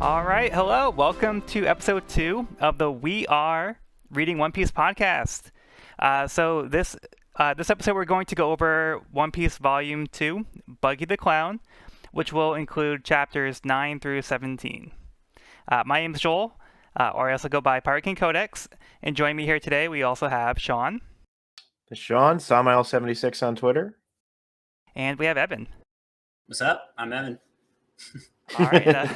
All right, hello. Welcome to episode 2 of the We Are Reading One Piece podcast. So this episode we're going to go over One Piece Volume 2, Buggy the Clown, which will include chapters 9 through 17. My name is Joel, or I also go by Pirate King Codex, and joining me here today we also have Sean. Sean, Samael76 on Twitter. And we have Evan. What's up? I'm Evan. All right.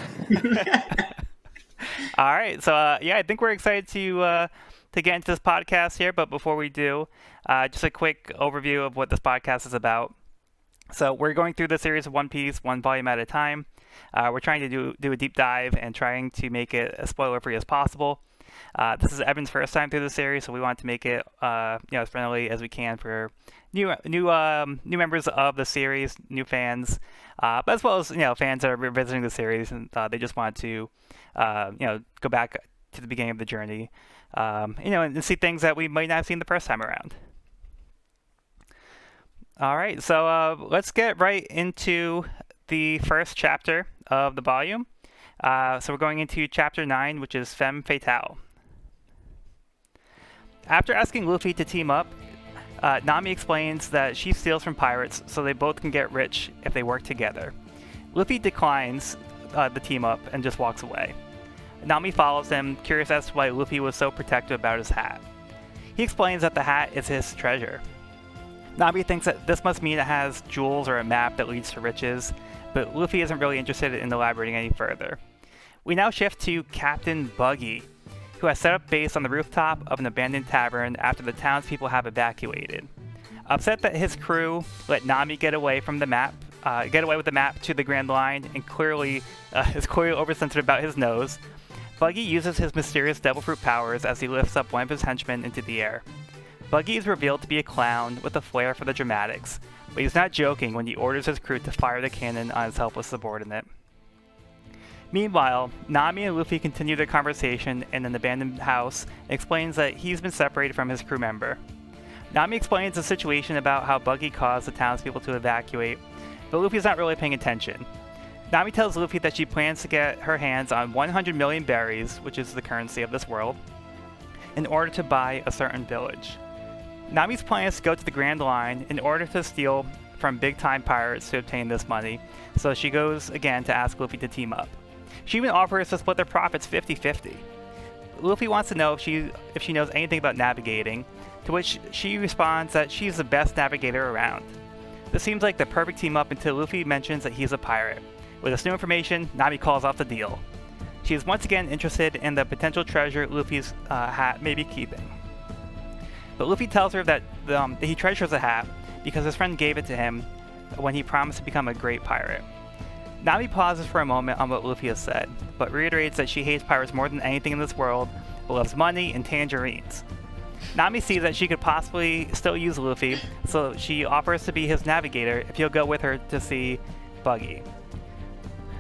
All right. So I think we're excited to get into this podcast here. But before we do, just a quick overview of what this podcast is about. So we're going through the series of One Piece, one volume at a time. We're trying to do a deep dive and trying to make it as spoiler-free as possible. This is Evan's first time through the series, so we want to make it as friendly as we can for new members of the series, new fans, but as well as fans that are revisiting the series and they just want to go back to the beginning of the journey, and see things that we might not have seen the first time around. All right, so let's get right into the first chapter of the volume. So we're going into chapter 9, which is Femme Fatale. After asking Luffy to team up, Nami explains that she steals from pirates so they both can get rich if they work together. Luffy declines the team up and just walks away. Nami follows him, curious as to why Luffy was so protective about his hat. He explains that the hat is his treasure. Nami thinks that this must mean it has jewels or a map that leads to riches, but Luffy isn't really interested in elaborating any further. We now shift to Captain Buggy, who has set up base on the rooftop of an abandoned tavern after the townspeople have evacuated. Upset that his crew let Nami get away with the map to the Grand Line and is clearly oversensitive about his nose, Buggy uses his mysterious devil fruit powers as he lifts up one of his henchmen into the air. Buggy is revealed to be a clown with a flair for the dramatics, but he's not joking when he orders his crew to fire the cannon on his helpless subordinate. Meanwhile, Nami and Luffy continue their conversation in an abandoned house and explains that he's been separated from his crew member. Nami explains the situation about how Buggy caused the townspeople to evacuate, but Luffy's not really paying attention. Nami tells Luffy that she plans to get her hands on 100 million berries, which is the currency of this world, in order to buy a certain village. Nami's plan is to go to the Grand Line in order to steal from big-time pirates to obtain this money, so she goes again to ask Luffy to team up. She even offers to split their profits 50-50. Luffy wants to know if she knows anything about navigating, to which she responds that she's the best navigator around. This seems like the perfect team up until Luffy mentions that he's a pirate. With this new information, Nami calls off the deal. She is once again interested in the potential treasure Luffy's hat may be keeping. But Luffy tells her that he treasures the hat because his friend gave it to him when he promised to become a great pirate. Nami pauses for a moment on what Luffy has said, but reiterates that she hates pirates more than anything in this world, but loves money and tangerines. Nami sees that she could possibly still use Luffy, so she offers to be his navigator if he'll go with her to see Buggy.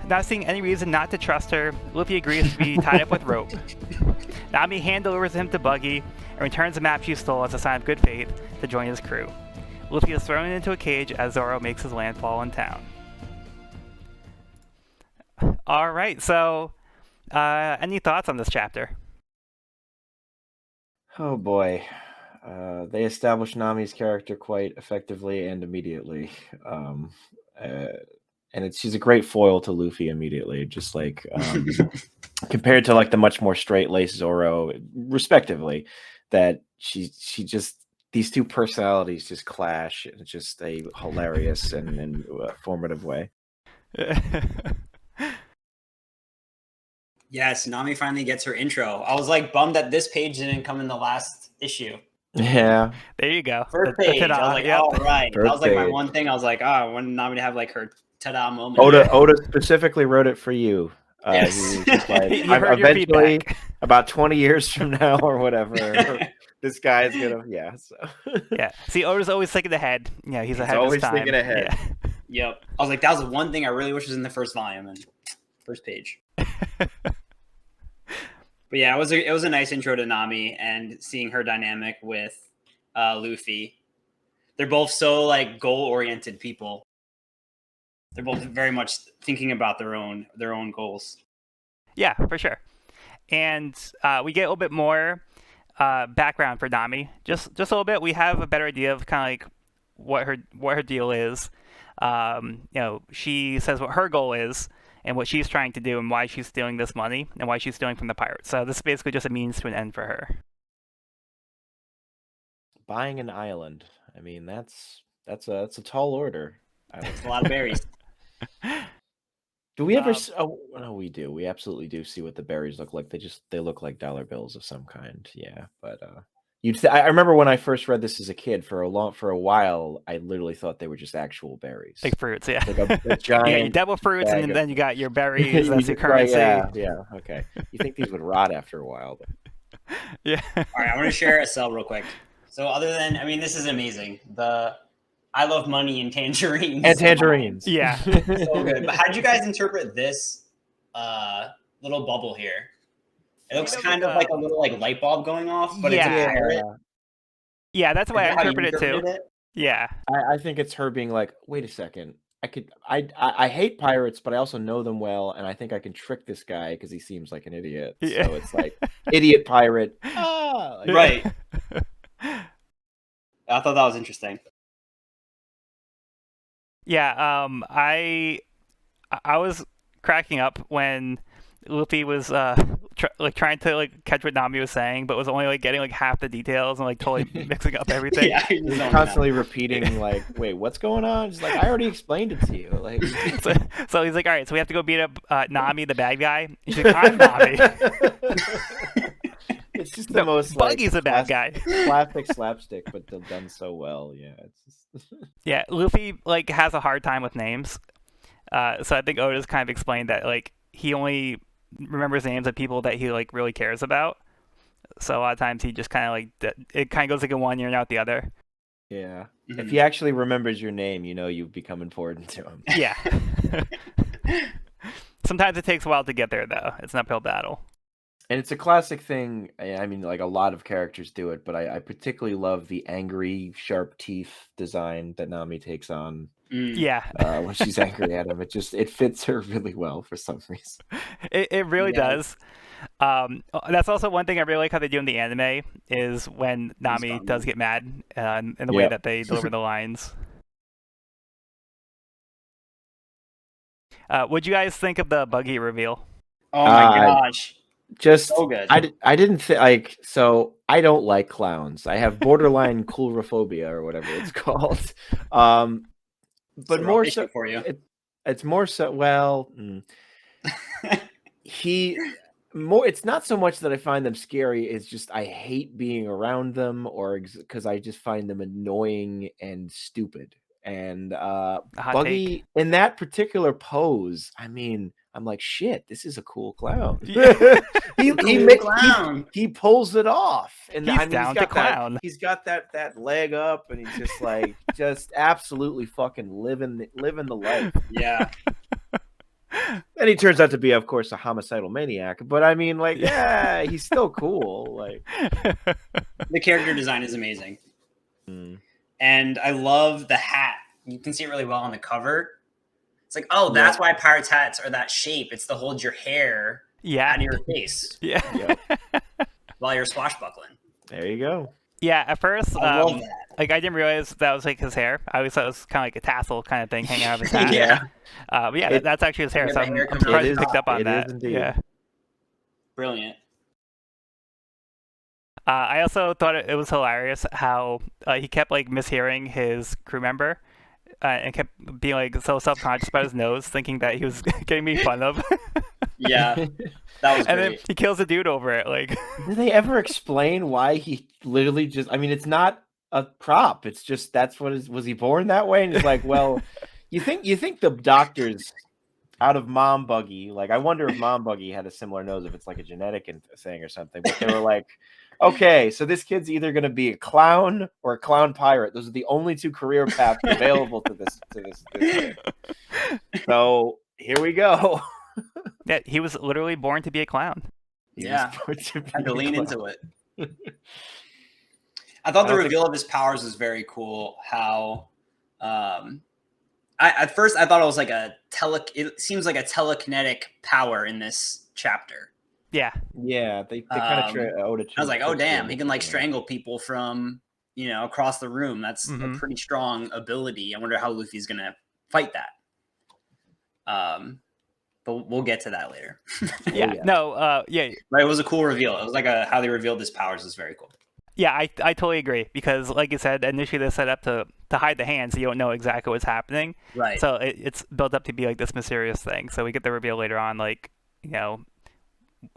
Not seeing any reason not to trust her, Luffy agrees to be tied up with rope. Nami hand-delivers him to Buggy and returns the map she stole as a sign of good faith to join his crew. Luffy is thrown into a cage as Zoro makes his landfall in town. All right, so any thoughts on this chapter? Oh boy. They established Nami's character quite effectively and immediately. And she's a great foil to Luffy immediately, just like compared to like the much more straight-laced Zoro, respectively, that she just, these two personalities just clash in just a hilarious and formative way. Yes, Nami finally gets her intro. I was like bummed that this page didn't come in the last issue. Yeah. There you go. First page. I was like, all right. That was like my one thing. I was like, I want Nami to have like her ta-da moment. Oda specifically wrote it for you. Yes. Like, you heard your eventually, feedback. about 20 years from now or whatever, this guy's gonna, So. Yeah. See, Oda's always thinking ahead. Yeah, he's ahead of his time. Always thinking ahead. Yeah. Yep. I was like, that was the one thing I really wish was in the first volume and first page. But yeah, it was a nice intro to Nami and seeing her dynamic with Luffy. They're both so like goal-oriented people. They're both very much thinking about their own goals. Yeah, for sure. And we get a little bit more background for Nami. Just a little bit. We have a better idea of kind of like what her deal is. She says what her goal is and what she's trying to do and why she's stealing this money and why she's stealing from the pirates. So this is basically just a means to an end for her. Buying an island. I mean, that's a tall order. It's a lot of berries. Do we ever? Oh no, we do. We absolutely do see what the berries look like. They look like dollar bills of some kind. Yeah, but I remember when I first read this as a kid. For a while, I literally thought they were just actual berries, like fruits. Yeah, like a giant. You got your devil fruits, and then you got your berries. That's your currency. Right, yeah. Okay. You think these would rot after a while? But... Yeah. All right, I want to share a cell real quick. So other than, I mean, this is amazing. I love money and tangerines. And tangerines. Yeah. So good. But how did you guys interpret this little bubble here? It looks kind of like a little like light bulb going off, but it's a pirate. Yeah, that's the way I interpret it too. It? Yeah. I think it's her being like, wait a second. I hate pirates, but I also know them well, and I think I can trick this guy because he seems like an idiot. Yeah. So it's like idiot pirate. Like, right. I thought that was interesting. Yeah, I was cracking up when Luffy was trying to like catch what Nami was saying, but was only like getting like half the details and like totally mixing up everything. Yeah, he's constantly repeating like, "Wait, what's going on?" Just like, I already explained it to you. Like, so he's like, "All right, so we have to go beat up Nami, the bad guy." She's like, "I'm Nami." It's just the most Buggy's a bad guy. Classic slapstick, but done so well. Yeah, it's just... Yeah, Luffy like has a hard time with names, so I think Oda's kind of explained that like he only remembers names of people that he like really cares about. So a lot of times he just kind of like it kind of goes like in one ear and out the other. Yeah, if he actually remembers your name, you know you've become important to him. Yeah. Sometimes it takes a while to get there, though. It's an uphill battle. And it's a classic thing. I mean, like a lot of characters do it, but I particularly love the angry, sharp teeth design that Nami takes on. Yeah. When she's angry at him, it fits her really well for some reason. It really does. That's also one thing I really like how they do in the anime is when Nami does get mad in the way that they deliver the lines. What'd you guys think of the Buggy reveal? Oh my gosh. Just so good. I didn't think so I don't like clowns. I have borderline coulrophobia or whatever it's called. But more so for you. It's more so it's not so much that I find them scary, it's just I hate being around them or because I just find them annoying and stupid. And Buggy in that particular pose, I mean, I'm like, shit, this is a cool clown. Yeah. He pulls it off, and he's down to clown. He's got that leg up, and he's just like, just absolutely fucking living the life. Yeah. And he turns out to be, of course, a homicidal maniac. But I mean, like, yeah, he's still cool. Like, the character design is amazing, and I love the hat. You can see it really well on the cover. It's like, oh, that's why pirates' hats are that shape. It's to hold your hair out of your face. Yeah. While you're swashbuckling. There you go. Yeah, at first, I love that. like I didn't realize that was like his hair. I always thought it was kind of like a tassel kind of thing hanging out of his hat. Yeah. But yeah, that's actually his hair. So I'm surprised he picked up on that. Yeah. Brilliant. I also thought it was hilarious how he kept like mishearing his crew member. And kept being like so self-conscious about his nose, thinking that he was getting made fun of. Yeah, that was great. And then he kills a dude over it. Like, did they ever explain why he literally just? I mean, it's not a prop. It's just that's what was he born that way? And it's like, well, you think the doctors out of Mom Buggy, like, I wonder if Mom Buggy had a similar nose, if it's like a genetic thing or something. But they were like, okay, so this kid's either going to be a clown or a clown pirate. Those are the only two career paths available to this kid. So here we go. Yeah, he was literally born to be a clown. Had to lean into it. I thought the reveal of his powers was very cool. How At first I thought it was like it seems like a telekinetic power in this chapter. Yeah. Yeah, they kind of I was like, oh damn, he can like strangle people from across the room. That's a pretty strong ability. I wonder how Luffy's gonna fight that. But we'll get to that later. Yeah. Yeah. But it was a cool reveal. It was like how they revealed his powers is very cool. Yeah, I totally agree, because like you said, initially they're set up to hide the hand, so you don't know exactly what's happening. Right. So it's built up to be like this mysterious thing. So we get the reveal later on, like,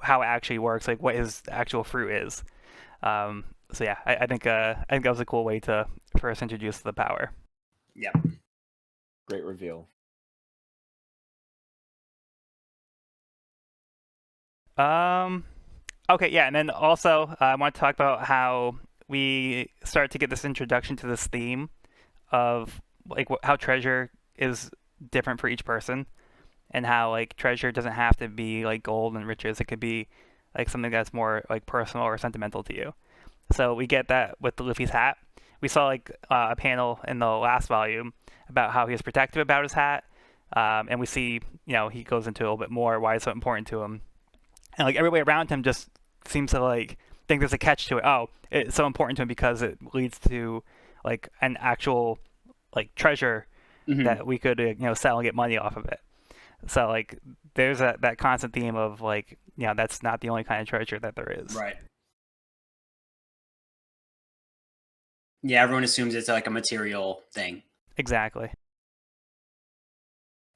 how it actually works, like what his actual fruit is. So yeah, I think that was a cool way to first introduce the power. Yeah. Great reveal. Okay, yeah, and then also I want to talk about how we start to get this introduction to this theme of like how treasure is different for each person, and how like treasure doesn't have to be like gold and riches. It could be like something that's more like personal or sentimental to you. So we get that with the Luffy's hat. We saw like a panel in the last volume about how he was protective about his hat, and we see he goes into a little bit more why it's so important to him, and like everybody around him just seems to like think there's a catch to it. Oh, it's so important to him because it leads to like an actual like treasure that we could sell and get money off of it. So like there's that constant theme of like that's not the only kind of treasure that there is. Right. Yeah, everyone assumes it's like a material thing. Exactly.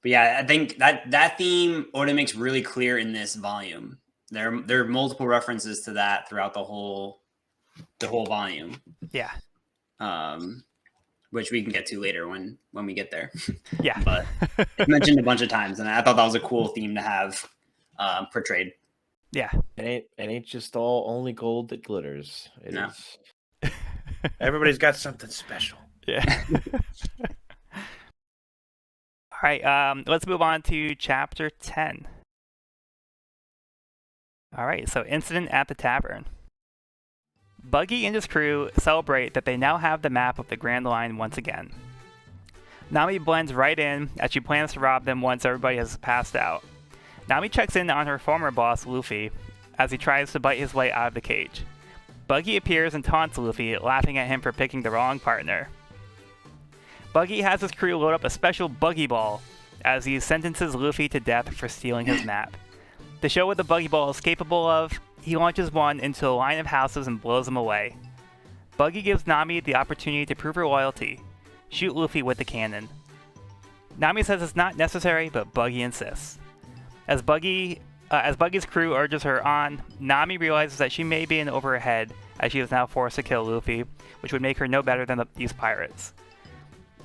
But yeah, I think that theme Oda makes really clear in this volume. There are multiple references to that throughout the whole volume. Yeah. Which we can get to later when we get there. Yeah. But it's mentioned a bunch of times, and I thought that was a cool theme to have portrayed. Yeah. It ain't just all only gold that glitters. It No. is. Everybody's got something special. Yeah. All right. Let's move on to chapter 10. All right. So, incident at the tavern. Buggy and his crew celebrate that they now have the map of the Grand Line once again. Nami blends right in as she plans to rob them once everybody has passed out. Nami checks in on her former boss, Luffy, as he tries to bite his way out of the cage. Buggy appears and taunts Luffy, laughing at him for picking the wrong partner. Buggy has his crew load up a special Buggy Ball as he sentences Luffy to death for stealing his map. To show what the Buggy Ball is capable of, he launches one into a line of houses and blows them away. Buggy gives Nami the opportunity to prove her loyalty. Shoot Luffy with the cannon. Nami says it's not necessary, but Buggy insists. As Buggy's crew urges her on, Nami realizes that she may be in over her head, as she is now forced to kill Luffy, which would make her no better than these pirates.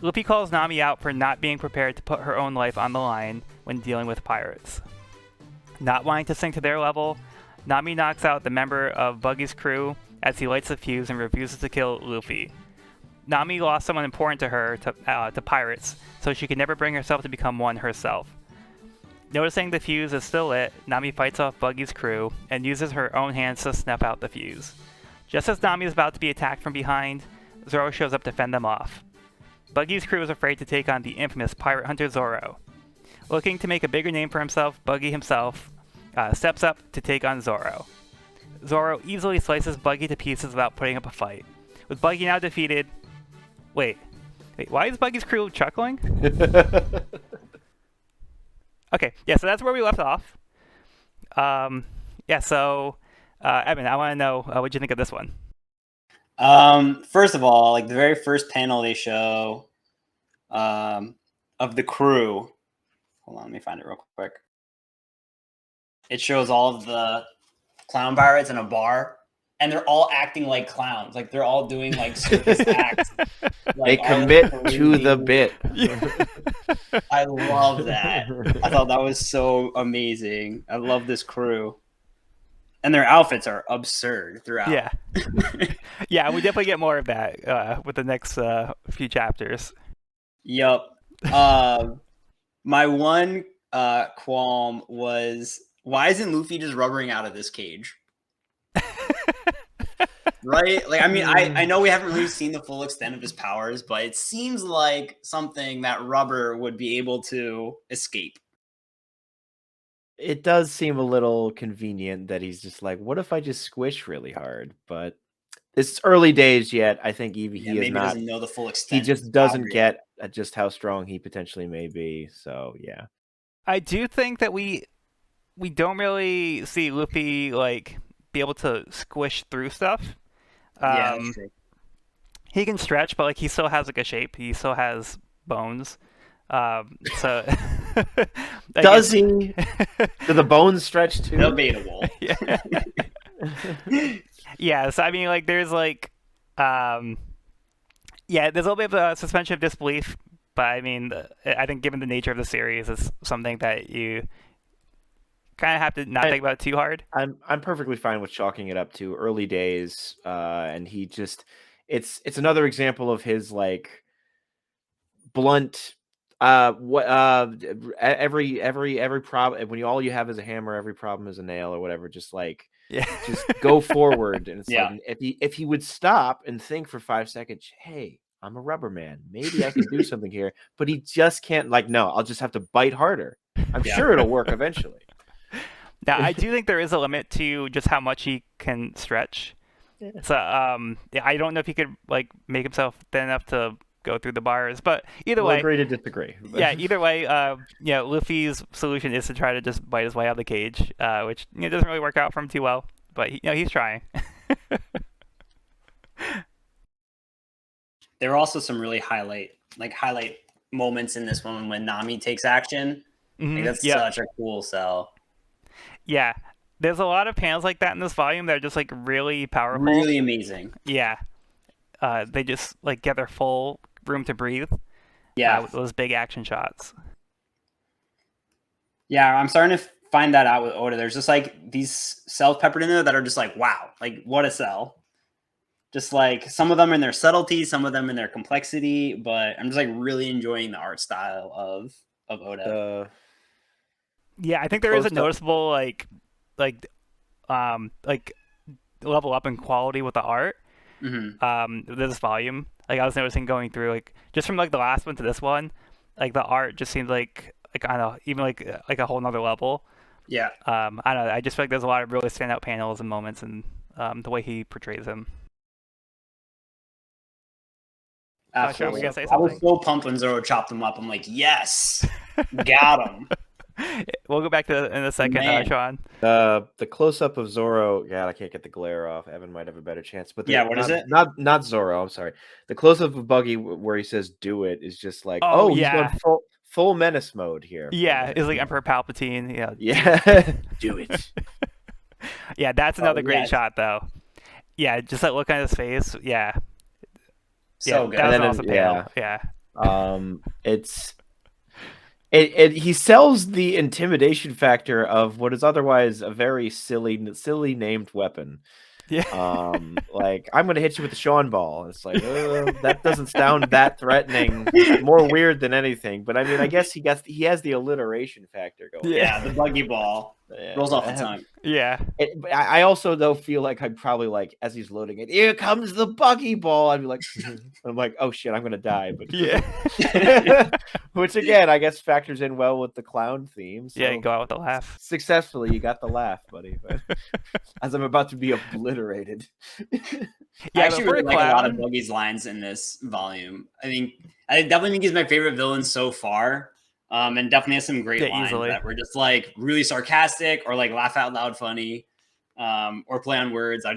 Luffy calls Nami out for not being prepared to put her own life on the line when dealing with pirates. Not wanting to sink to their level, Nami knocks out the member of Buggy's crew as he lights the fuse and refuses to kill Luffy. Nami lost someone important to her, to pirates, so she could never bring herself to become one herself. Noticing the fuse is still lit, Nami fights off Buggy's crew and uses her own hands to snuff out the fuse. Just as Nami is about to be attacked from behind, Zoro shows up to fend them off. Buggy's crew is afraid to take on the infamous pirate hunter Zoro. Looking to make a bigger name for himself, Buggy himself steps up to take on Zoro. Zoro easily slices Buggy to pieces without putting up a fight. With Buggy now defeated... Wait, why is Buggy's crew chuckling? Okay, yeah, so that's where we left off. So, Evan, I want to know, what'd you think of this one? First of all, like the very first panel they show of the crew. Hold on, let me find it real quick. It shows all of the clown pirates in a bar, and they're all acting like clowns. Like they're all doing like circus acts. They commit to the bit. I love that. I thought that was so amazing. I love this crew. And their outfits are absurd throughout. Yeah. Yeah, we definitely get more of that with the next few chapters. Yup. My one qualm was, why isn't Luffy just rubbering out of this cage? Right? Like, I mean, I know we haven't really seen the full extent of his powers, but it seems like something that Rubber would be able to escape. It does seem a little convenient that he's just like, what if I just squish really hard? But it's early days yet. I think Yeah, he is maybe not. doesn't know the full He extent. just doesn't get just how strong he potentially may be. So yeah. I do think that we don't really see Luffy like be able to squish through stuff. Yeah, that's true. He can stretch, but like he still has like a shape. He still has bones. So Does he? Do the bones stretch too? Debatable. Yeah. Yeah. So I mean, like, there's like, yeah, there's a little bit of a suspension of disbelief, but I mean, I think given the nature of the series, it's something that you kind of have to not think about too hard. I'm perfectly fine with chalking it up to early days, and he just it's another example of his like blunt every problem when all you have is a hammer, every problem is a nail or whatever, just like Yeah. just go forward. And it's Yeah. like if he would stop and think for 5 seconds, hey, I'm a rubber man, maybe I can do something here, but he just can't. Like, no, I'll just have to bite harder. I'm sure it'll work eventually. Now, I do think there is a limit to just how much he can stretch. Yeah. So, yeah, I don't know if he could like make himself thin enough to go through the bars, but either way, agree to disagree. Yeah, either way, yeah, Luffy's solution is to try to just bite his way out of the cage, which doesn't really work out for him too well, but he's trying. There are also some really highlight moments in this one when Nami takes action. Like, that's such a cool cell. Yeah, there's a lot of panels like that in this volume that are just like really powerful, really amazing. Yeah, they just like get their full room to breathe. Yeah, with those big action shots. Yeah, I'm starting to find that out with Oda. There's just like these cells peppered in there that are just like, wow, like what a cell. Just like some of them in their subtlety, some of them in their complexity, but I'm just like really enjoying the art style of Oda. Yeah, I think there is a noticeable like level up in quality with the art. This volume, like I was noticing going through, like just from like the last one to this one, like the art just seems like I don't know, even like a whole nother level. Yeah. I don't know. I just feel like there's a lot of really standout panels and moments, and the way he portrays him. Absolutely. Sean, were you gonna say I was something? so pumped when Zoro chopped him up. I'm like, yes, got him. We'll go back to in a second, Sean. The close up of Zoro. God, I can't get the glare off. Evan might have a better chance. But what is it? Not Zoro. I'm sorry. The close up of Buggy where he says "do it" is just like, he's going full menace mode here. Yeah, it's like Emperor Palpatine. Yeah. Yeah. Do it. Yeah, that's another great shot though. Yeah, just that look on his face. Yeah. So good. That was awesome. Yeah. He sells the intimidation factor of what is otherwise a very silly named weapon. Yeah. Like, I'm gonna hit you with the Sean ball. It's like, that doesn't sound that threatening. More weird than anything. But I mean, I guess he has the alliteration factor going. Yeah, the buggy ball rolls off the tongue. Yeah. I also though feel like I'd probably like, as he's loading it, here comes the buggy ball. I'd be like, I'm like, oh shit, I'm gonna die. But yeah. Which again, I guess factors in well with the clown theme. So yeah, you go out with a laugh. Successfully, you got the laugh, buddy. But as I'm about to be obliterated. I actually really like a lot of Buggy's lines in this volume. I definitely think he's my favorite villain so far. And definitely has some great lines that were just like really sarcastic or like laugh out loud funny, or play on words. I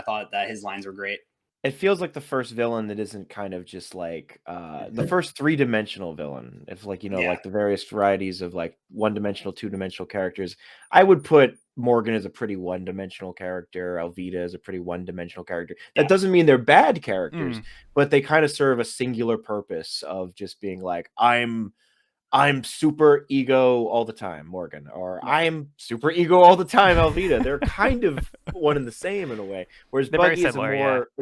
thought that his lines were great. It feels like the first villain that isn't kind of just like the first 3-dimensional villain. It's like, like the various varieties of like 1-dimensional, 2-dimensional characters. I would put Morgan as a pretty 1-dimensional character. Alvida as a pretty 1-dimensional character. That doesn't mean they're bad characters, but they kind of serve a singular purpose of just being like, I'm super ego all the time, Morgan, or I'm super ego all the time, Alvida. They're kind of one and the same in a way. Whereas Buggy is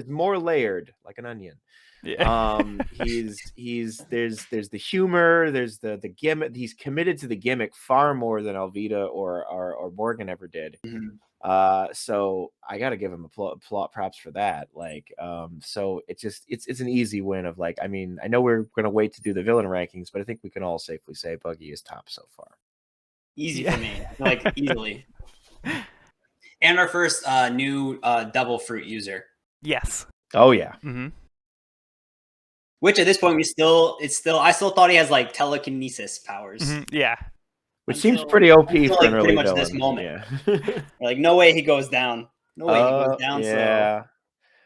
more layered, like an onion. Yeah. There's the humor, there's the gimmick. He's committed to the gimmick far more than Alvida or Morgan ever did. So I got to give him plot props for that. Like, so it's an easy win of like, I mean, I know we're gonna wait to do the villain rankings, but I think we can all safely say Buggy is top so far. Easy for me, like easily. And our first new double fruit user. Yes. Oh yeah. Mm-hmm. Which at this point I still thought he has like telekinesis powers. Mm-hmm. Yeah. Which seems pretty OP for like an early pretty much villain. this moment. Yeah. Like no way he goes down. No way he goes down. Yeah. So.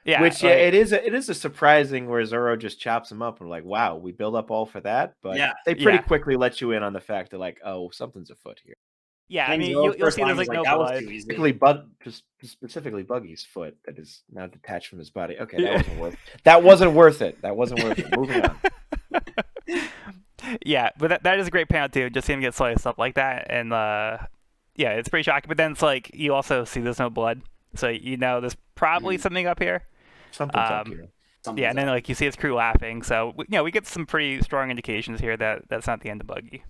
Yeah. Which it is a surprising where Zoro just chops him up and like, wow, we build up all for that, but they pretty quickly let you in on the fact that like, oh, something's afoot here. Yeah, I mean, you'll see there's like no blood. Specifically Buggy's foot that is now detached from his body. Okay, that wasn't worth it. That wasn't worth it. Moving on. Yeah, but that is a great panel too. Just seeing him get sliced up like that, and yeah, it's pretty shocking. But then it's like you also see there's no blood, so you know there's probably something up here. Something's up here. And then like you see his crew laughing. So we get some pretty strong indications here that that's not the end of Buggy.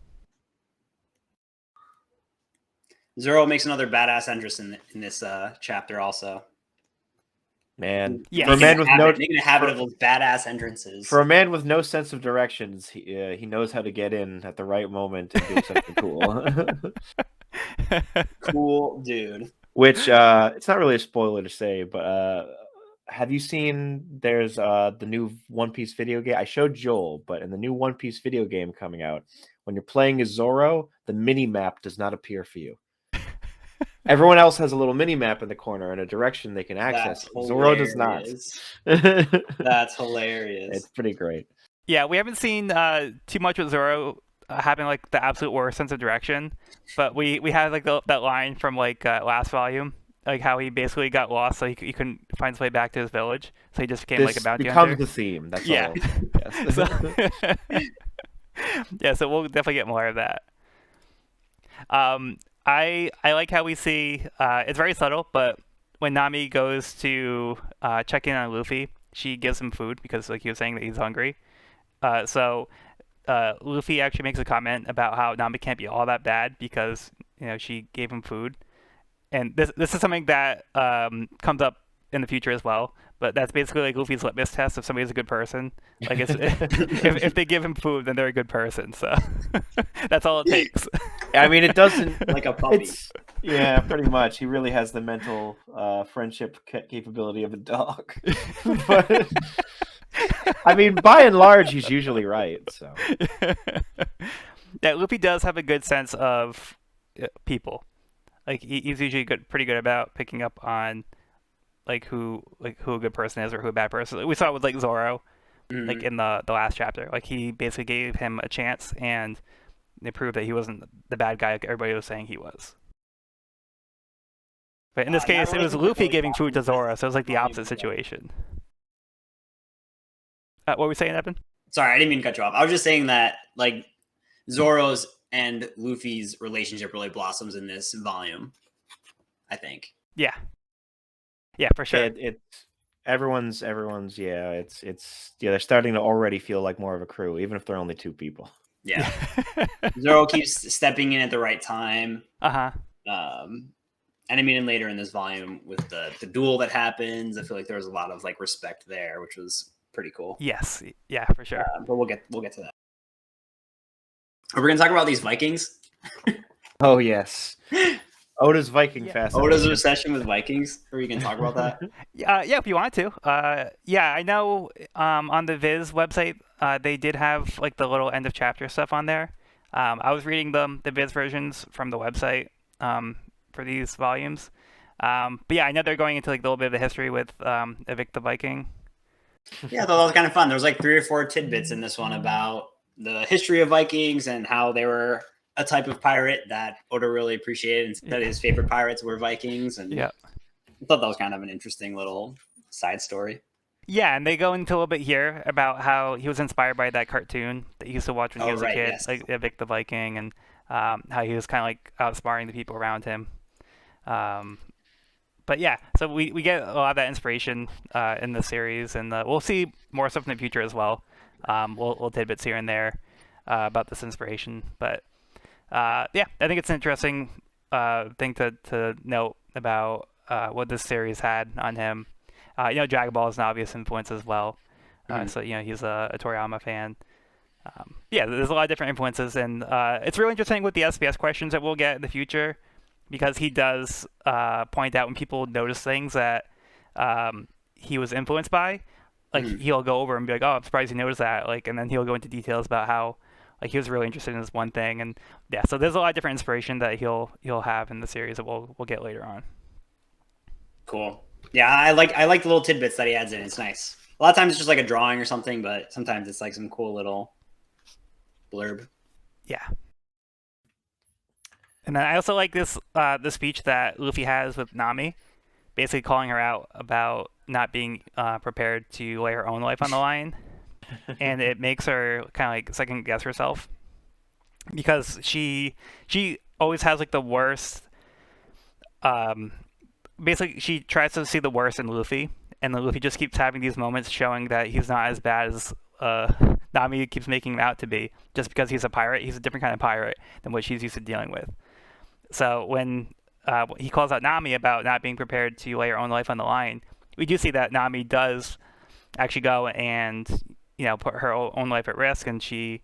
Zoro makes another badass entrance in this chapter also. Man, yeah, for a man with making a habit of those badass entrances. For a man with no sense of directions, he knows how to get in at the right moment and do something cool. Cool dude. Which it's not really a spoiler to say, but have you seen there's the new One Piece video game? I showed Joel, but in the new One Piece video game coming out, when you're playing as Zoro, the mini map does not appear for you. Everyone else has a little mini map in the corner and a direction they can access. Zoro does not. That's hilarious. It's pretty great. Yeah, we haven't seen too much with Zoro having like the absolute worst sense of direction, but we had like that line from like last volume, like how he basically got lost, so he couldn't find his way back to his village, so he just became like a bounty hunter. Becomes the theme. That's yeah. all. Yes. So, yeah, so we'll definitely get more of that. I like how we see it's very subtle, but when Nami goes to check in on Luffy, she gives him food because like he was saying that he's hungry. So Luffy actually makes a comment about how Nami can't be all that bad because she gave him food, and this is something that comes up in the future as well. But that's basically like Luffy's litmus test if somebody's a good person. Like if they give him food, then they're a good person. So that's all it takes. I mean, it doesn't like a puppy. Yeah, pretty much. He really has the mental friendship capability of a dog. But I mean, by and large, he's usually right. So yeah, Luffy does have a good sense of people. Like he's usually pretty good about picking up on who a good person is or who a bad person is. We saw it with like Zoro, like in the last chapter. Like he basically gave him a chance, and they proved that he wasn't the bad guy like everybody was saying he was. But in this case, it was Luffy giving food to Zoro, so it was like the opposite situation. What were we saying, Evan? Sorry, I didn't mean to cut you off. I was just saying that like Zoro's and Luffy's relationship really blossoms in this volume, I think. Yeah. Yeah, for sure. Everyone's yeah. It's they're starting to already feel like more of a crew, even if they're only two people. Yeah. Zoro keeps stepping in at the right time. And I mean, later in this volume with the duel that happens, I feel like there was a lot of like respect there, which was pretty cool. Yes. Yeah, for sure. But we'll get to that. Are we gonna talk about these Vikings? Oh yes. Oda's Viking fascination. Oda's obsession with Vikings. Are you going to talk about that? Yeah, if you want to. Yeah, I know on the Viz website, they did have like the little end of chapter stuff on there. I was reading the Viz versions from the website for these volumes. But yeah, I know they're going into like a little bit of the history with Evic the Viking. Yeah, that was kind of fun. There was like 3 or 4 tidbits in this one about the history of Vikings and how they were a type of pirate that Oda really appreciated, and that his favorite pirates were Vikings. And I thought that was kind of an interesting little side story. Yeah, and they go into a little bit here about how he was inspired by that cartoon that he used to watch when he was a kid, yes. like Vic the Viking, and how he was kind of like outsmarting the people around him. But yeah, so we get a lot of that inspiration in the series, and we'll see more stuff in the future as well. Little tidbits here and there about this inspiration, but yeah, I think it's an interesting thing to note about what this series had on him. Dragon Ball is an obvious influence as well. So he's a Toriyama fan. Yeah, there's a lot of different influences, and it's really interesting with the SBS questions that we'll get in the future, because he does point out when people notice things that he was influenced by. Like he'll go over and be like, "Oh, I'm surprised you noticed that." Like, and then he'll go into details about how like he was really interested in this one thing, and yeah, so there's a lot of different inspiration that he'll have in the series that we'll get later on. Cool. Yeah, I like the little tidbits that he adds in. It's nice. A lot of times it's just like a drawing or something, but sometimes it's like some cool little blurb. Yeah. And then I also like this the speech that Luffy has with Nami, basically calling her out about not being prepared to lay her own life on the line, and it makes her kind of like second guess herself, because she always has like the worst. Basically, she tries to see the worst in Luffy, and then Luffy just keeps having these moments showing that he's not as bad as Nami keeps making him out to be. Just because he's a pirate, he's a different kind of pirate than what she's used to dealing with. So when he calls out Nami about not being prepared to lay her own life on the line, we do see that Nami does actually go and put her own life at risk, and she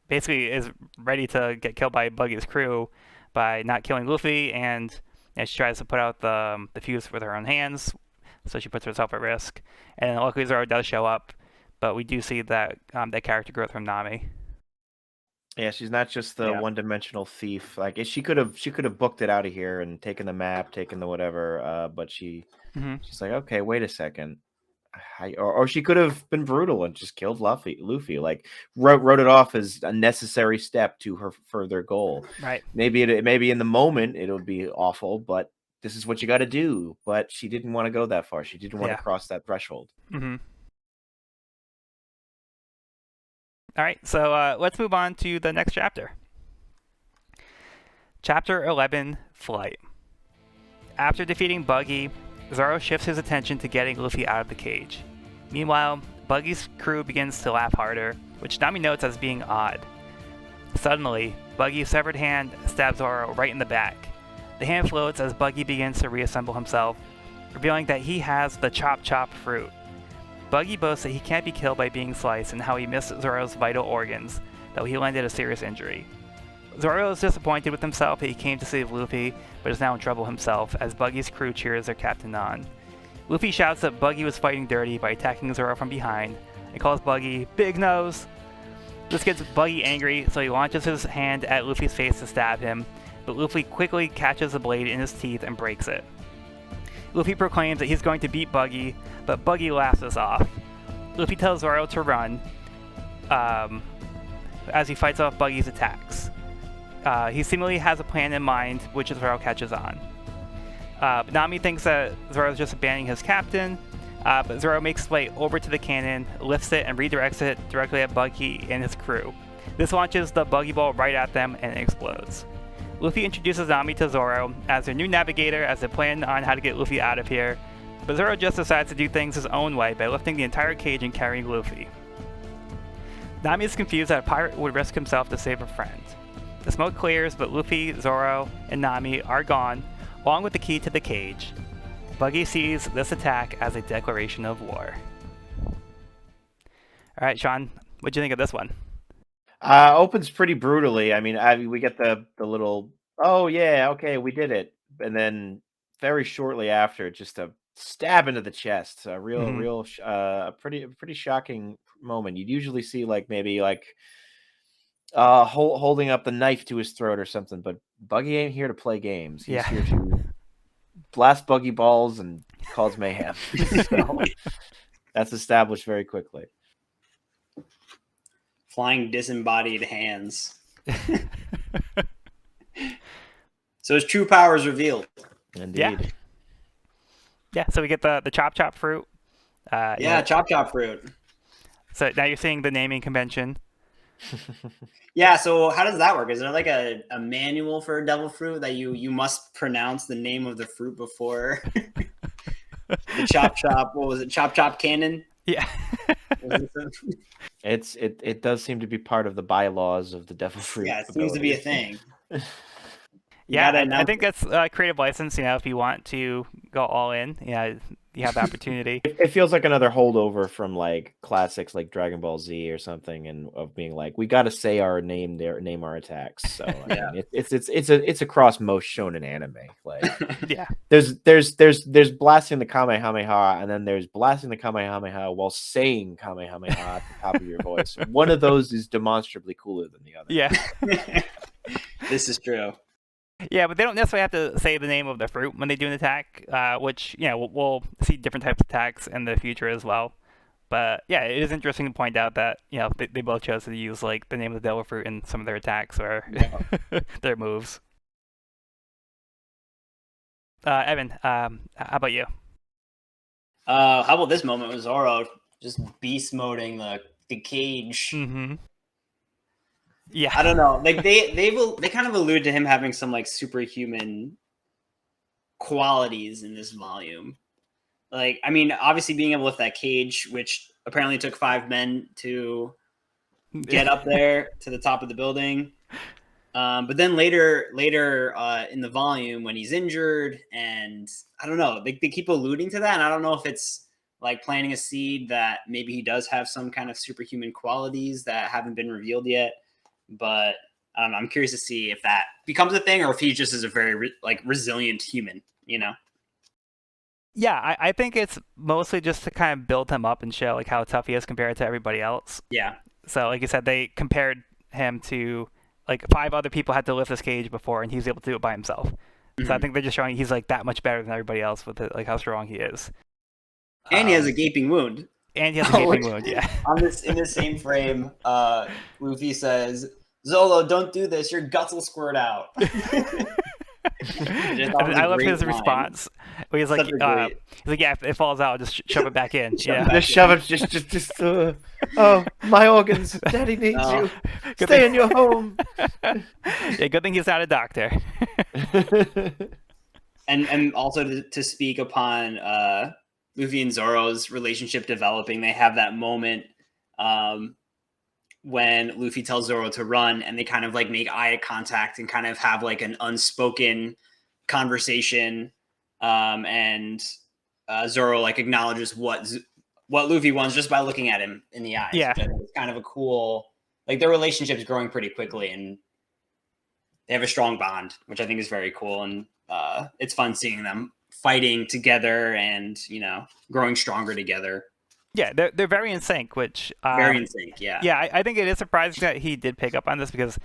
basically is ready to get killed by Buggy's crew by not killing Luffy, and she tries to put out the fuse with her own hands, so she puts herself at risk. And luckily Zoro does show up, but we do see that that character growth from Nami. Yeah, she's not just the one-dimensional thief. Like she could have booked it out of here and taken the map, taken the whatever. But she's like, okay, wait a second. Or she could have been brutal and just killed Luffy. Like wrote it off as a necessary step to her further goal. Right. Maybe in the moment it would be awful, but this is what you got to do. But she didn't want to go that far. She didn't want to cross that threshold. Mm-hmm. All right, so let's move on to the next chapter. Chapter 11, Flight. After defeating Buggy, Zoro shifts his attention to getting Luffy out of the cage. Meanwhile, Buggy's crew begins to laugh harder, which Nami notes as being odd. Suddenly, Buggy's severed hand stabs Zoro right in the back. The hand floats as Buggy begins to reassemble himself, revealing that he has the Chop Chop fruit. Buggy boasts that he can't be killed by being sliced and how he missed Zoro's vital organs, though he landed a serious injury. Zoro is disappointed with himself that he came to save Luffy, but is now in trouble himself as Buggy's crew cheers their captain on. Luffy shouts that Buggy was fighting dirty by attacking Zoro from behind, and calls Buggy Big Nose. This gets Buggy angry, so he launches his hand at Luffy's face to stab him, but Luffy quickly catches the blade in his teeth and breaks it. Luffy proclaims that he's going to beat Buggy, but Buggy laughs us off. Luffy tells Zoro to run as he fights off Buggy's attacks. He seemingly has a plan in mind, which Zoro catches on. Nami thinks that Zoro is just abandoning his captain, but Zoro makes his way over to the cannon, lifts it, and redirects it directly at Buggy and his crew. This launches the Buggy Ball right at them, and it explodes. Luffy introduces Nami to Zoro as their new navigator as they plan on how to get Luffy out of here, but Zoro just decides to do things his own way by lifting the entire cage and carrying Luffy. Nami is confused that a pirate would risk himself to save a friend. The smoke clears, but Luffy, Zoro, and Nami are gone, along with the key to the cage. Buggy sees this attack as a declaration of war. Alright, Sean, what'd you think of this one? Opens pretty brutally. I mean, we get the little, oh yeah, okay, we did it, and then very shortly after, just a stab into the chest. A pretty shocking moment. You'd usually see maybe holding up the knife to his throat or something, but Buggy ain't here to play games. He's here to blast Buggy balls and cause mayhem. So that's established very quickly. Flying disembodied hands. So his true power is revealed. Indeed. Yeah, so we get the Chop Chop fruit. Chop Chop fruit. So now you're seeing the naming convention. Yeah, so how does that work? Is there like a manual for devil fruit that you must pronounce the name of the fruit before the Chop Chop? What was it? Chop Chop Cannon? Yeah. It does seem to be part of the bylaws of the devil fruit. Yeah, it seems to be a thing. Yeah, I think that's creative license. You know, if you want to go all in, yeah, you have the opportunity. It feels like another holdover from like classics like Dragon Ball Z or something, and of being like, we got to say our name there, name our attacks. So I mean, it's across most shonen anime. Like, yeah, there's blasting the Kamehameha, and then there's blasting the Kamehameha while saying Kamehameha at the top of your voice. One of those is demonstrably cooler than the other. Yeah. This is true. Yeah, but they don't necessarily have to say the name of the fruit when they do an attack, which, you know, we'll see different types of attacks in the future as well. But yeah, it is interesting to point out that, you know, they both chose to use like the name of the devil fruit in some of their attacks or their moves. Evan, how about you? How about this moment with Zoro just beast moding the cage? Mm-hmm. Yeah, I don't know. Like they kind of allude to him having some like superhuman qualities in this volume. Like, I mean, obviously being able to lift that cage, which apparently took 5 men to get up there to the top of the building. But then later in the volume when he's injured, and I don't know, they keep alluding to that, and I don't know if it's like planting a seed that maybe he does have some kind of superhuman qualities that haven't been revealed yet. But I don't know, I'm curious to see if that becomes a thing or if he just is a very resilient human, you know? Yeah, I think it's mostly just to kind of build him up and show like how tough he is compared to everybody else. Yeah. So like you said, they compared him to like 5 other people had to lift this cage before, and he's able to do it by himself. Mm-hmm. So I think they're just showing he's like that much better than everybody else with it, like how strong he is. And he has a gaping wound. And he has a gaping wound, yeah. In this same frame, Luffy says, "Zolo, don't do this. Your guts will squirt out." I love his response. He's like, yeah, if it falls out, just shove it back in. Shove it. Just. Oh, my organs. Daddy needs you. Stay in your home. Yeah, good thing he's not a doctor. and also to speak upon Luffy and Zoro's relationship developing, they have that moment when Luffy tells Zoro to run, and they kind of like make eye contact and kind of have like an unspoken conversation, and Zoro like acknowledges what Luffy wants just by looking at him in the eyes. Yeah, it's kind of a cool, like their relationship's growing pretty quickly, and they have a strong bond, which I think is very cool, and it's fun seeing them fighting together and, you know, growing stronger together. Yeah, they're very in sync, which very in sync. Yeah. Yeah, I think it is surprising that he did pick up on this, because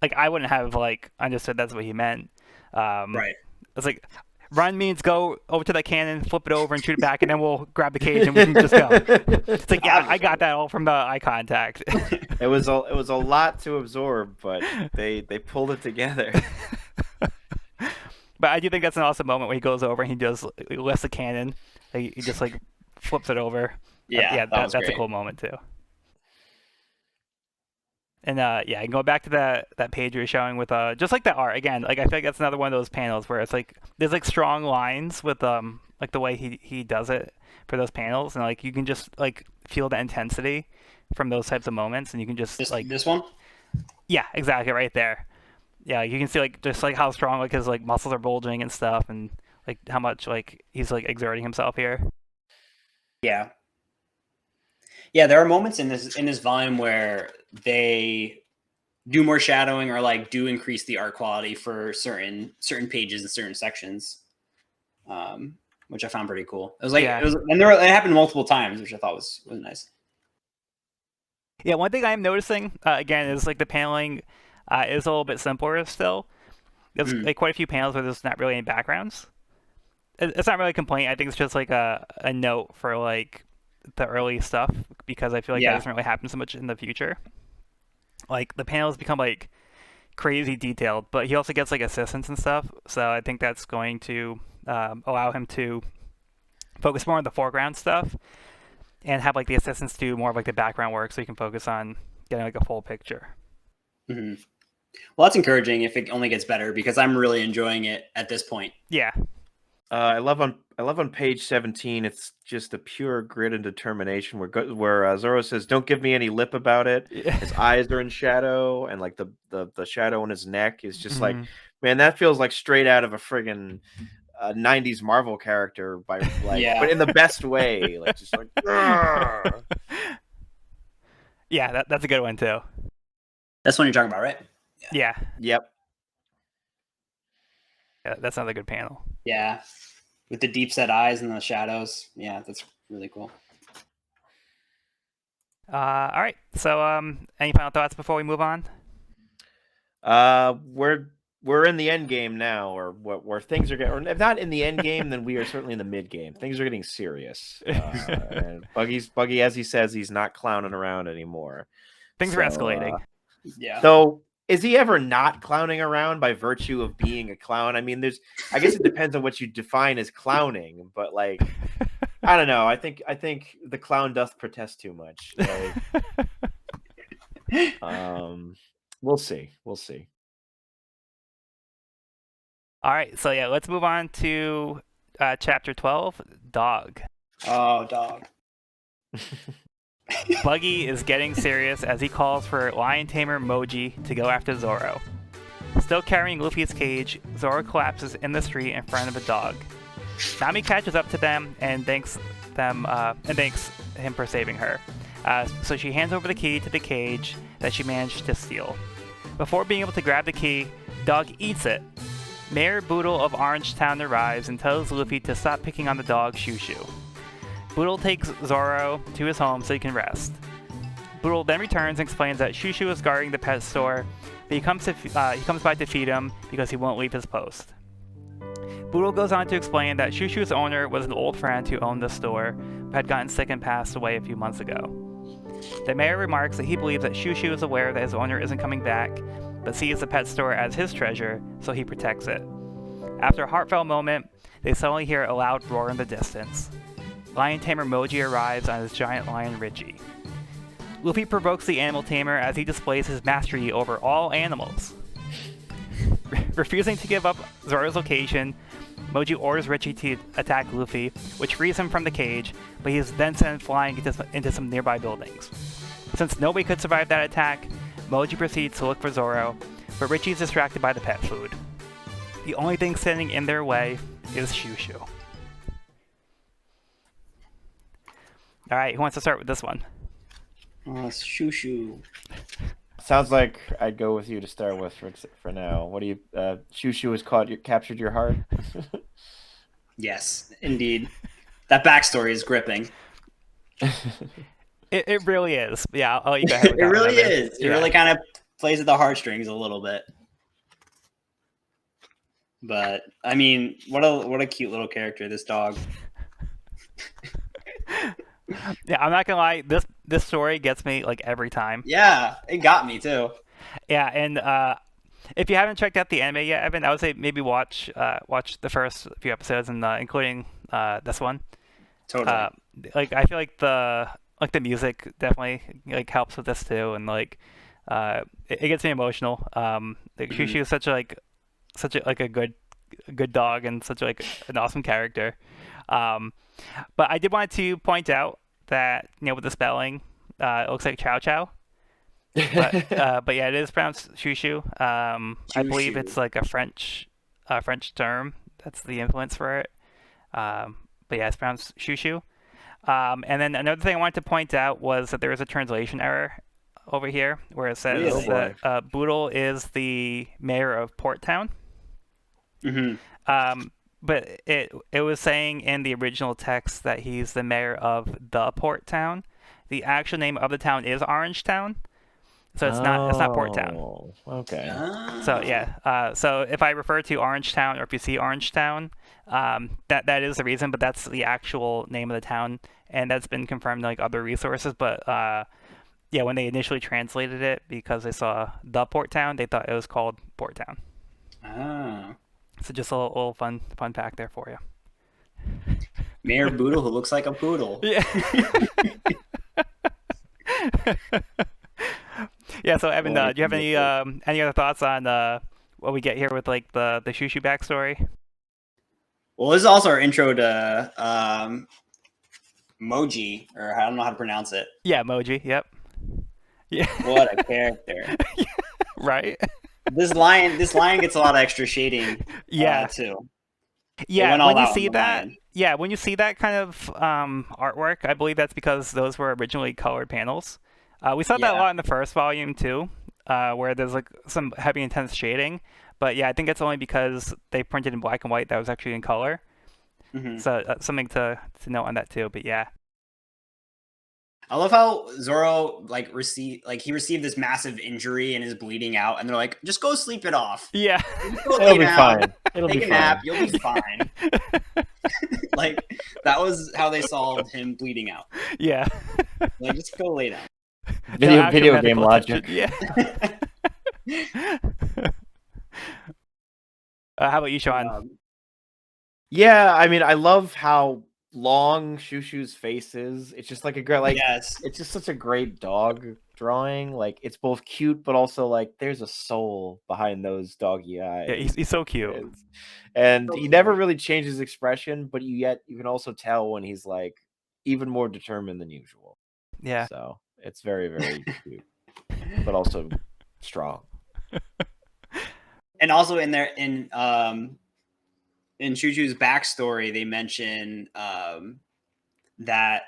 like I wouldn't have like understood that's what he meant. Right. It's like run means go over to that cannon, flip it over, and shoot it back, and then we'll grab the cage and we can just go. It's like, yeah, I got that all from the eye contact. It was a lot to absorb, but they pulled it together. But I do think that's an awesome moment where he goes over and he lifts the cannon. He just like flips it over. Yeah, that's a cool moment too. And yeah, and going back to that page you were showing with just like the art again, like I feel like that's another one of those panels where it's like there's like strong lines with like the way he does it for those panels, and like you can just like feel the intensity from those types of moments, and you can just this one. Yeah, exactly, right there. Yeah, you can see like just like how strong like his like muscles are bulging and stuff, and like how much like he's like exerting himself here. Yeah. Yeah, there are moments in this volume where they do more shadowing or like do increase the art quality for certain pages and certain sections, which I found pretty cool. It was like it happened multiple times, which I thought was nice. Yeah, one thing I'm noticing again is like the paneling is a little bit simpler still. There's like quite a few panels where there's not really any backgrounds. It's not really a complaint. I think it's just like a note for like the early stuff, because I feel like that doesn't really happen so much in the future. Like the panels become like crazy detailed, but he also gets like assistants and stuff. So I think that's going to allow him to focus more on the foreground stuff and have like the assistants do more of like the background work, so he can focus on getting like a full picture. Mm-hmm. Well, that's encouraging if it only gets better, because I'm really enjoying it at this point. Yeah. I love on page 17. It's just a pure grit and determination where Zoro says, "Don't give me any lip about it." His eyes are in shadow, and like the shadow on his neck is just like Man, that feels like straight out of a friggin' 90s Marvel character, by like, but in the best way, like just like. Argh! Yeah, that's a good one too. That's what you're talking about, right? Yeah. Yep. Yeah, that's another good panel. Yeah, with the deep set eyes and the shadows. Yeah, that's really cool. All right. So, any final thoughts before we move on? We're in the end game now, or where things are getting. Or if not in the end game, then we are certainly in the mid game. Things are getting serious. And Buggy, as he says, he's not clowning around anymore. Things are escalating. Yeah. So, is he ever not clowning around by virtue of being a clown? I mean, I guess it depends on what you define as clowning, but like, I don't know. I think the clown doth protest too much. Like, we'll see. All right. So yeah, let's move on to chapter 12, Dog. Oh, dog. Buggy is getting serious as he calls for lion tamer Moji to go after Zoro. Still carrying Luffy's cage, Zoro collapses in the street in front of a dog. Nami catches up to them and thanks him for saving her. So she hands over the key to the cage that she managed to steal. Before being able to grab the key, Dog eats it. Mayor Boodle of Orangetown arrives and tells Luffy to stop picking on the dog Shushu. Boodle takes Zoro to his home so he can rest. Boodle then returns and explains that Shushu is guarding the pet store, but he comes by to feed him because he won't leave his post. Boodle goes on to explain that Shushu's owner was an old friend who owned the store, but had gotten sick and passed away a few months ago. The mayor remarks that he believes that Shushu is aware that his owner isn't coming back, but sees the pet store as his treasure, so he protects it. After a heartfelt moment, they suddenly hear a loud roar in the distance. Lion tamer Moji arrives on his giant lion Richie. Luffy provokes the animal tamer as he displays his mastery over all animals. Refusing to give up Zoro's location, Moji orders Richie to attack Luffy, which frees him from the cage, but he is then sent flying into some nearby buildings. Since nobody could survive that attack, Moji proceeds to look for Zoro, but Richie is distracted by the pet food. The only thing standing in their way is Shushu. Alright, who wants to start with this one? Shushu. Sounds like I'd go with you to start with for now. What do you? Shushu has captured your heart. Yes, indeed. That backstory is gripping. It really is. Yeah, I'll let you go ahead with It that really one, is. It Yeah. really kind of plays at the heartstrings a little bit. But I mean, what a cute little character, this dog. Yeah, I'm not gonna lie. This story gets me like every time. Yeah, it got me too. Yeah, and if you haven't checked out the anime yet, Evan, I would say maybe watch the first few episodes, and including this one. Totally. Like I feel like the music definitely like helps with this too, and like it gets me emotional. Like Shushu is such a good dog and such like an awesome character. But I did want to point out that with the spelling, it looks like Chow Chow. But yeah, it is pronounced Shushu. I believe it's like a French term. That's the influence for it. But yeah, it's pronounced Shushu. And then another thing I wanted to point out was that there is a translation error over here where it says Really? that Boodle is the mayor of Port Town. Mm-hmm. But it was saying in the original text that he's the mayor of the Port Town. The actual name of the town is Orangetown, so it's not Port Town. Okay. So yeah, so if I refer to Orangetown or if you see Orangetown, that is the reason, but that's the actual name of the town, and that's been confirmed in like other resources. But yeah, when they initially translated it, because they saw the Port Town, they thought it was called Port Town. Ah. So just a little fun fact there for you. Mayor Boodle who looks like a poodle. Yeah. Yeah. So Evan, do you have any other thoughts on what we get here with like the Shushu backstory? Well, this is also our intro to Moji, or I don't know how to pronounce it. Yeah, Moji. Yep. Yeah. What a character. Right. This lion gets a lot of extra shading. Yeah. Too. They Yeah, went when all you out on see the that, lion. yeah, when you see that kind of artwork, I believe that's because those were originally colored panels. We saw that a Yeah. lot in the first volume too, where there's like some heavy intense shading. But yeah, I think it's only because they printed in black and white that was actually in color. Hmm. So something to note on that too. But yeah, I love how Zoro he received this massive injury and is bleeding out, and they're like, just go sleep it off. yeah, Just go It'll lay be down, fine. It'll take be a nap, fine. you'll be fine. Like that was how they solved him bleeding out. yeah. Like just go lay down. No actual Video game medical attention. logic. Yeah. How about you, Sean? Yeah, I mean, I love how long Shushu's face is. It's just like a great, Yes. it's just such a great dog drawing. Like, it's both cute, but also like there's a soul behind those doggy eyes. Yeah, he's so cute. And So he never cute. really changes expression, but you can also tell when he's like even more determined than usual. Yeah. So it's very, very cute, but also strong. And also in Choo Choo's backstory, they mention that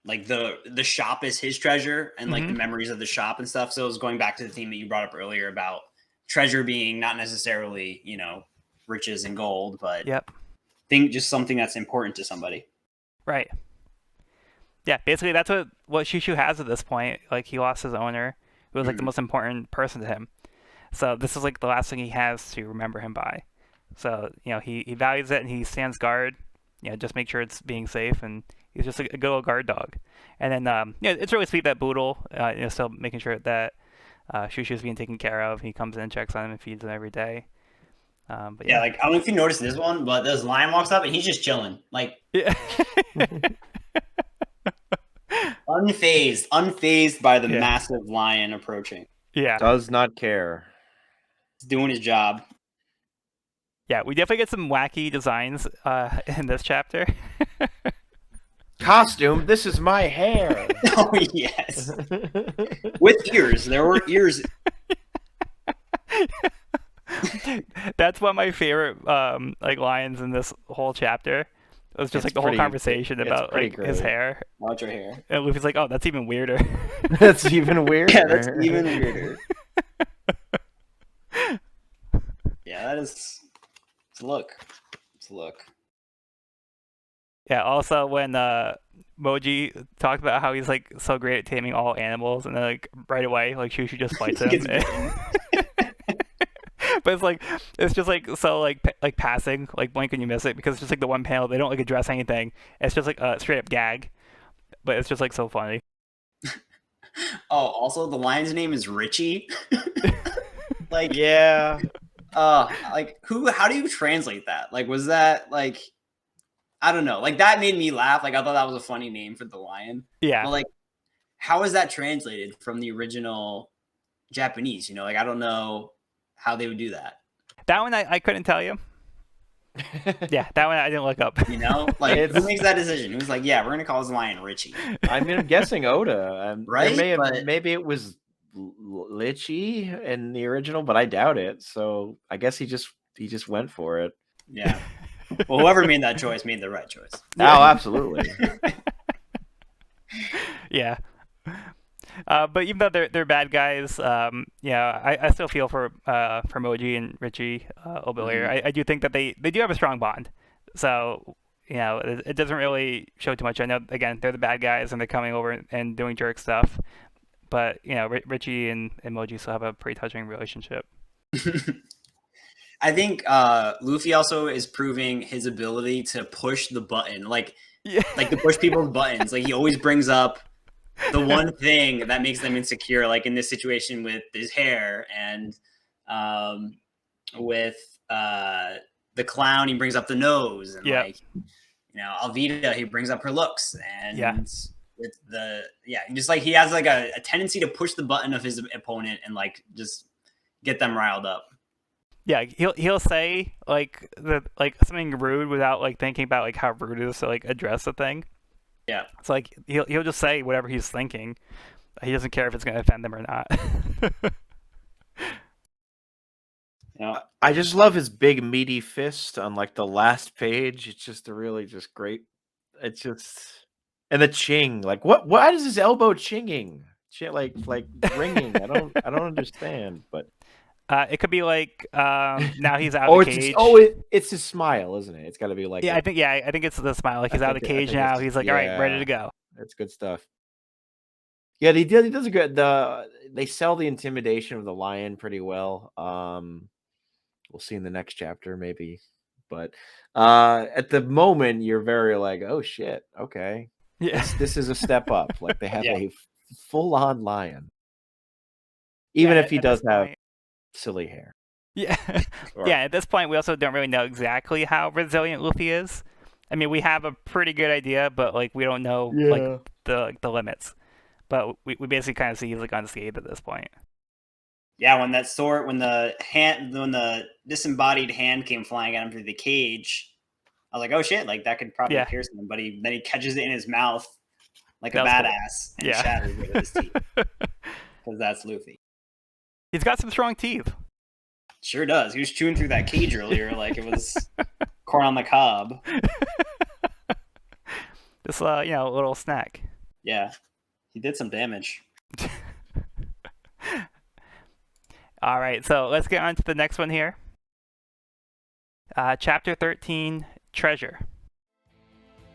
like the shop is his treasure and like the memories of the shop and stuff. So it was going back to the theme that you brought up earlier about treasure being not necessarily, riches and gold, but Yep. think just something that's important to somebody. Right. Yeah, basically that's what Shushu has at this point. Like he lost his owner, who was like the most important person to him. So this is like the last thing he has to remember him by. So he values it and he stands guard. Just make sure it's being safe, and he's just a good old guard dog. And then it's really sweet that Boodle, still making sure that Shushu's being taken care of. He comes in and checks on him and feeds him every day. But Yeah, like I don't know if you noticed this one, but this lion walks up and he's just chilling, like yeah. unfazed by the Yeah. massive lion approaching. Yeah. Does not care. He's doing his job. Yeah, we definitely get some wacky designs in this chapter. Costume, this is my hair. Oh yes, with ears. There were ears. That's one of my favorite like lines in this whole chapter. It was just It's like the whole pretty- conversation it's about pretty like his great. hair. Watch your hair. And Luffy's like, "Oh, that's even weirder." That's even weirder. Yeah, that's even weirder. Yeah, that is. It's a look. It's a look. Yeah. Also, when Moji talked about how he's like so great at taming all animals, and then like right away, like Shushu just fights him. Gets bitten. But it's just like so like passing, like blink and you miss it, because it's just like the one panel they don't like address anything. It's just like a straight up gag, but it's just like so funny. Oh, also the lion's name is Richie. Like Yeah. like who? How do you translate that? Like, was that like? I don't know. Like that made me laugh. Like I thought that was a funny name for the lion. Yeah. But like, how is that translated from the original Japanese? Like I don't know how they would do that. That one I couldn't tell you. Yeah, that one I didn't look up. Like who makes that decision? Who's like, yeah, we're gonna call this lion Richie. I mean, I'm guessing Oda. Right? Maybe it was Litchi in the original, but I doubt it. So I guess he just went for it. Yeah. Well, whoever made that choice made the right choice. Oh, absolutely. Yeah. But even though they're bad guys, I still feel for Moji and Richie a little bit later. I do think that they do have a strong bond. So it doesn't really show too much. I know again they're the bad guys and they're coming over and doing jerk stuff, but Richie and Moji still have a pretty touching relationship. I think Luffy also is proving his ability to push the button, like to push people's buttons. Like he always brings up the one thing that makes them insecure, like in this situation with his hair, and with the clown, he brings up the nose, and like Alvida, he brings up her looks, and with just like he has like a tendency to push the button of his opponent and like just get them riled up. Yeah, he'll say like something rude without like thinking about like how rude it is to like address the thing. Yeah. It's like he'll just say whatever he's thinking. He doesn't care if it's going to offend them or not. I just love his big meaty fist on like the last page. It's just just great. It's just and the ching, like what? Why is his elbow chinging? Like ringing. I don't understand. But It could be like now he's out oh, of the cage. it's his smile, isn't it? It's got to be like I think it's the smile. Like he's out of the cage now. He's like, all right, ready to go. That's good stuff. Yeah, he does a good. They sell the intimidation of the lion pretty well. We'll see in the next chapter maybe, but at the moment you're very like, oh shit, okay, Yeah, this is a step up. Like they have a full-on lion, even if he does have silly hair. Yeah, yeah. At this point, we also don't really know exactly how resilient Luffy is. I mean, we have a pretty good idea, but like we don't know like the limits. But we basically kind of see he's like unscathed at this point. Yeah, when the disembodied hand came flying at him through the cage, I was like, oh shit, like that could probably pierce him. But then he catches it in his mouth like a badass and shatters it with his teeth. Because that's Luffy. He's got some strong teeth. Sure does. He was chewing through that cage earlier like it was corn on the cob. Just a little snack. Yeah, he did some damage. All right, so let's get on to the next one here. Chapter 13, Treasure.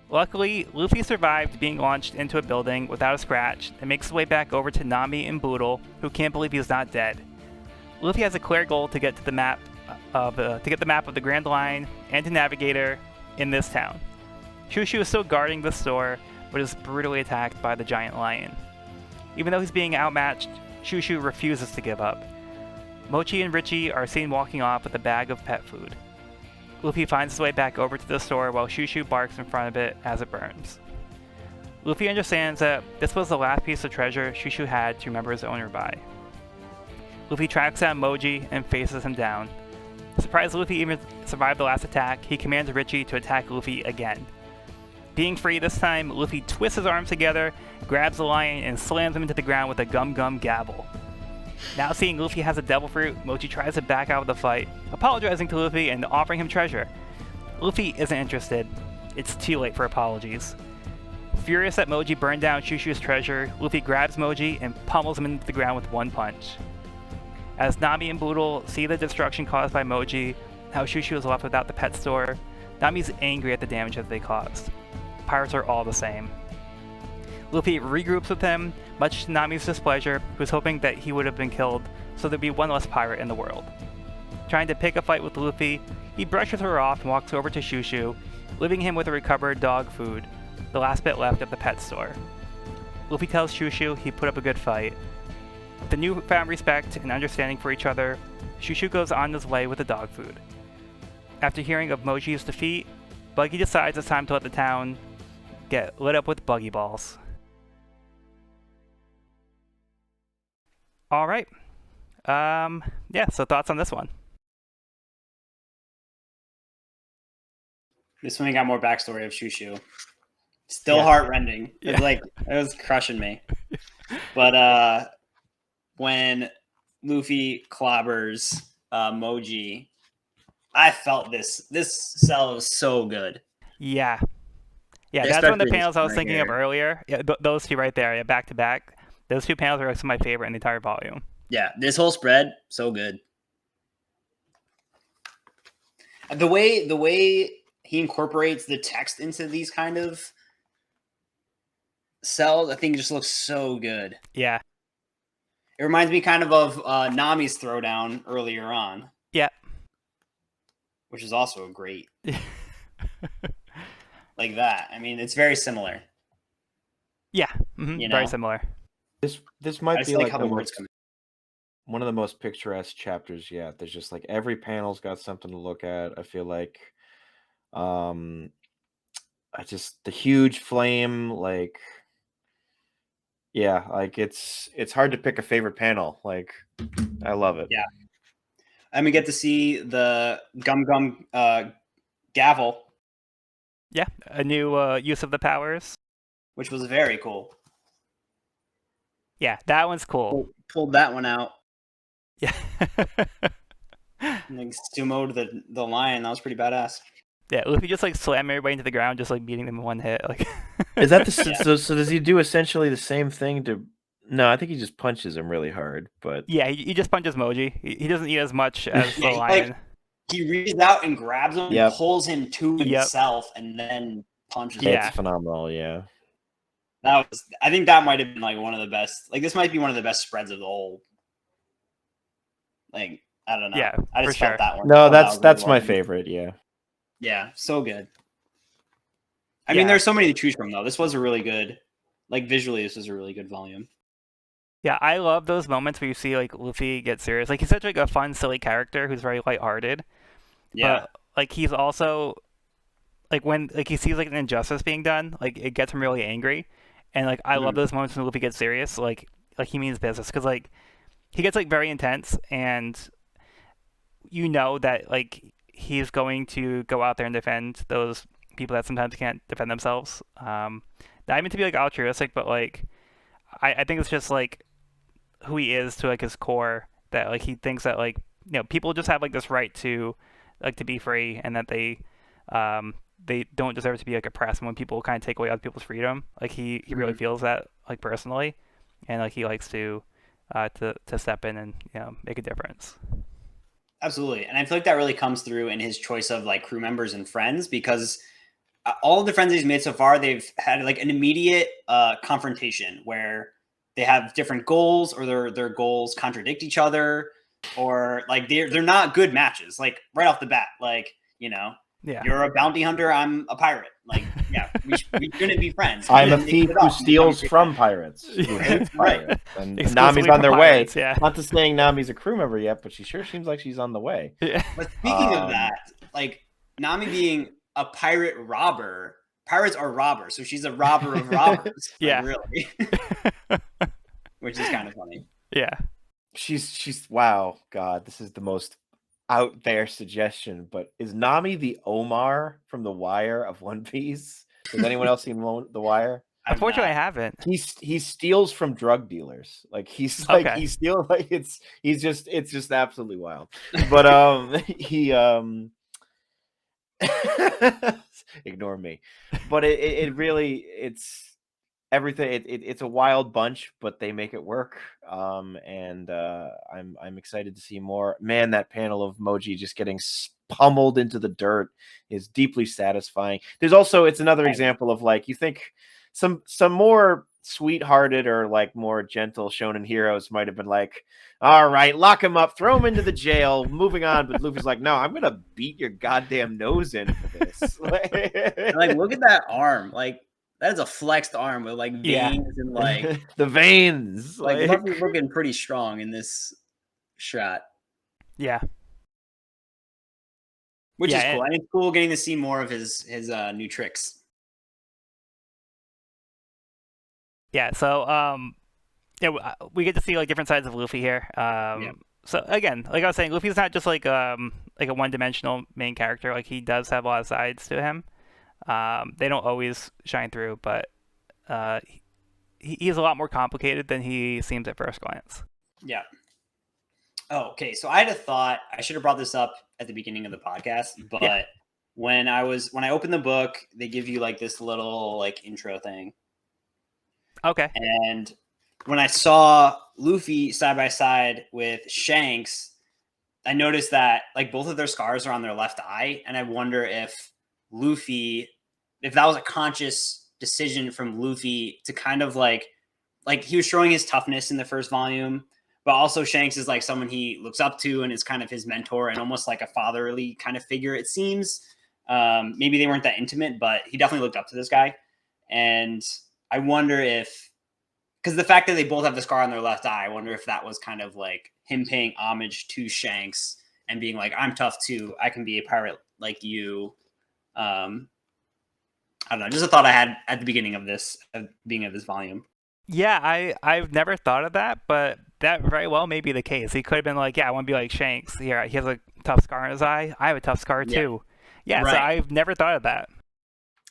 Luckily, Luffy survived being launched into a building without a scratch and makes his way back over to Nami and Boodle, who can't believe he's not dead. Luffy has a clear goal to get to the map of the Grand Line and to Navigator in this town. Shushu is still guarding the store, but is brutally attacked by the giant lion. Even though he's being outmatched, Shushu refuses to give up. Mochi and Richie are seen walking off with a bag of pet food. Luffy finds his way back over to the store while Shushu barks in front of it as it burns. Luffy understands that this was the last piece of treasure Shushu had to remember his owner by. Luffy tracks down Moji and faces him down. Surprised Luffy even survived the last attack, he commands Richie to attack Luffy again. Being free this time, Luffy twists his arms together, grabs the lion, and slams him into the ground with a gum gum gavel. Now seeing Luffy has a devil fruit, Mochi tries to back out of the fight, apologizing to Luffy and offering him treasure. Luffy isn't interested. It's too late for apologies. Furious that Moji burned down Shushu's treasure, Luffy grabs Moji and pummels him into the ground with one punch. As Nami and Boodle see the destruction caused by Moji, how Shushu is left without the pet store, Nami's angry at the damage that they caused. Pirates are all the same. Luffy regroups with him, much to Nami's displeasure, who's hoping that he would have been killed so there'd be one less pirate in the world. Trying to pick a fight with Luffy, he brushes her off and walks over to Shushu, leaving him with a recovered dog food, the last bit left at the pet store. Luffy tells Shushu he put up a good fight. With the newfound respect and understanding for each other, Shushu goes on his way with the dog food. After hearing of Moji's defeat, Buggy decides it's time to let the town get lit up with buggy balls. All right. So thoughts on this one? This one got more backstory of Shushu. Still heartrending. Yeah. It was crushing me. But when Luffy clobbers Moji, I felt this cell was so good. Yeah. Yeah, that's one of the panels I was thinking of earlier. Yeah, those two right there, back to back. Those two panels are some of my favorite in the entire volume. Yeah, this whole spread, so good. The way he incorporates the text into these kind of cells, I think just looks so good. Yeah. It reminds me kind of Nami's throwdown earlier on. Yeah. Which is also great. Like that. I mean, it's very similar. Yeah. Mm-hmm. Very similar. This might be like how the words come in. One of the most picturesque chapters yet. There's just like every panel's got something to look at. I feel like the huge flame, like it's hard to pick a favorite panel. Like I love it. Yeah. And we get to see the gum gavel. Yeah, a new use of the powers. Which was very cool. Yeah, that one's cool. Pulled that one out. Yeah. Like sumoed the lion. That was pretty badass. Yeah, Luffy just like slam everybody into the ground, just like beating them in one hit. Like, Is that the so does he do essentially the same thing to? No, I think he just punches him really hard. But yeah, he just punches Moji. He doesn't eat as much as the lion. He reaches out and grabs him, and pulls him to himself, and then punches him. It's phenomenal. Yeah, I think that might have been like one of the best. Like this might be one of the best spreads of the whole. Like I don't know. Yeah, I just felt that one. No, that's my favorite. Yeah. Yeah, so good. I mean, there's so many to choose from though. This was a really good, like visually, this was a really good volume. Yeah, I love those moments where you see like Luffy get serious. Like he's such like a fun, silly character who's very lighthearted. Yeah. But like he's also like when like he sees like an injustice being done, like it gets him really angry. And like I love those moments when Luffy gets serious, like he means business, because like he gets like very intense, and you know that like he's going to go out there and defend those people that sometimes can't defend themselves. Not even to be like altruistic, but like I think it's just like who he is to like his core, that like he thinks that like people just have like this right to like to be free, and that they don't deserve to be like oppressed. And when people kind of take away other people's freedom, like he really feels that like personally, and like he likes to step in and make a difference. Absolutely. And I feel like that really comes through in his choice of like crew members and friends, because all of the friends he's made so far, they've had like an immediate confrontation where they have different goals, or their goals contradict each other, or like they're not good matches. Like right off the bat, like, you're a bounty hunter, I'm a pirate. Like, yeah, we shouldn't be friends. I'm a thief who steals from pirates. Who hates pirates. And Nami's on their way. Yeah. Not to saying Nami's a crew member yet, but she sure seems like she's on the way. Yeah. But speaking of that, like Nami being a pirate robber, pirates are robbers, so she's a robber of robbers. Yeah. Like, really. Which is kind of funny. Yeah. She's wow, God, this is the most out there suggestion, but is Nami the Omar from The Wire of One Piece? Has anyone else seen The Wire? Unfortunately, I haven't. He steals from drug dealers. Like he steals like it's just absolutely wild. But he ignore me. But it really it's everything. It's a wild bunch, but they make it work. And I'm excited to see more. Man, that panel of Moji just getting pummeled into the dirt is deeply satisfying. There's also, it's another example of like, you think some more sweethearted or like more gentle shonen heroes might have been like, all right, lock him up, throw him into the jail, moving on. But Luffy's like, no, I'm gonna beat your goddamn nose in for this. Like, look at that arm. Like, that is a flexed arm with like veins and like the veins. Like Luffy's looking pretty strong in this shot. Yeah. Which is cool. And it's cool getting to see more of his new tricks. Yeah, so we get to see like different sides of Luffy here. So again, like I was saying, Luffy's not just like a one-dimensional main character. Like he does have a lot of sides to him. They don't always shine through, but he's a lot more complicated than he seems at first glance. Yeah. Oh, okay. So I had a thought. I should have brought this up at the beginning of the podcast, but when I opened the book, they give you like this little like intro thing. Okay. And when I saw Luffy side by side with Shanks, I noticed that like both of their scars are on their left eye, and I wonder if Luffy, if that was a conscious decision from Luffy to kind of like he was showing his toughness in the first volume, but also Shanks is like someone he looks up to and is kind of his mentor and almost like a fatherly kind of figure, it seems. Maybe they weren't that intimate, but he definitely looked up to this guy. And I wonder if, because the fact that they both have the scar on their left eye, I wonder if that was kind of like him paying homage to Shanks and being like, I'm tough too. I can be a pirate like you. I don't know. Just a thought I had at the beginning of this volume. Yeah, I've never thought of that, but that very well may be the case. He could have been like, yeah, I want to be like Shanks. Here, he has a tough scar on his eye. I have a tough scar too. Yeah, right. So I've never thought of that.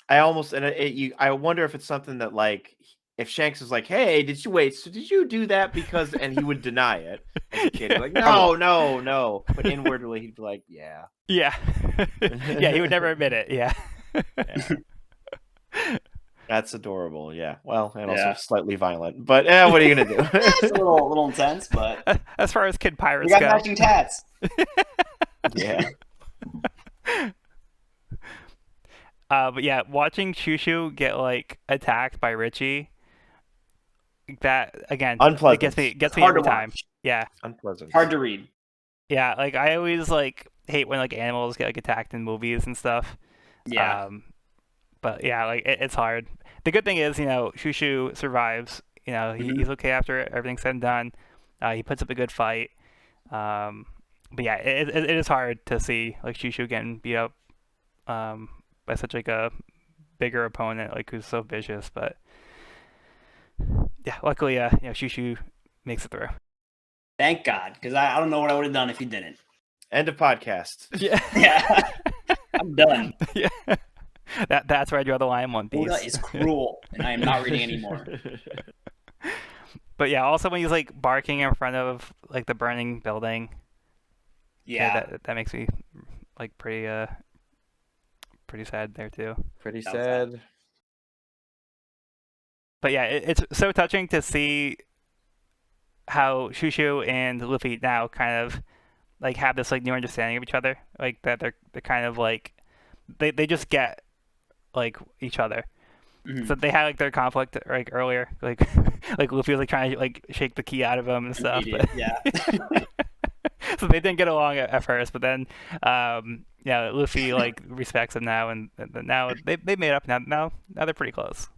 I almost, and I wonder if it's something that like if Shanks was like, "Hey, so did you do that because?" and he would deny it as a kid, like, "No," but inwardly he'd be like, "Yeah." Yeah. Yeah, he would never admit it. Yeah. Yeah. That's adorable. Yeah. Well, and Yeah. also slightly violent, but what are you gonna do? It's a little intense, but As far as kid we pirates got go. matching tats. Yeah. But yeah, watching Shushu get like attacked by Richie, that again, it Unpleasant. gets me It's hard every to time. watch. Yeah. Unpleasant. Hard to read. Yeah, like I always like hate when like animals get like attacked in movies and stuff. Yeah. But yeah, like it's hard. The good thing is, Shushu survives. He's okay after everything's said and done. He puts up a good fight. But yeah, it is hard to see like Shushu getting beat up by such like a bigger opponent, like who's so vicious. But yeah, luckily, Shushu makes it through. Thank God, because I don't know what I would have done if he didn't. End of podcast. Yeah. Yeah. I'm done. Yeah. That's where I draw the line in One Piece. Oda is cruel, and I am not reading anymore. But yeah, also when he's like barking in front of like the burning building. Yeah. That makes me like pretty sad there too. Pretty That was sad. But yeah, it's so touching to see how Shushu and Luffy now kind of like have this like new understanding of each other. Like that they're kind of like they just get like each other. Mhm. So they had like their conflict like earlier, like like Luffy was like trying to like shake the key out of him and stuff. Idiot, But... yeah. So they didn't get along at first, but then yeah, Luffy like respects him now, and now they made up. Now they're pretty close.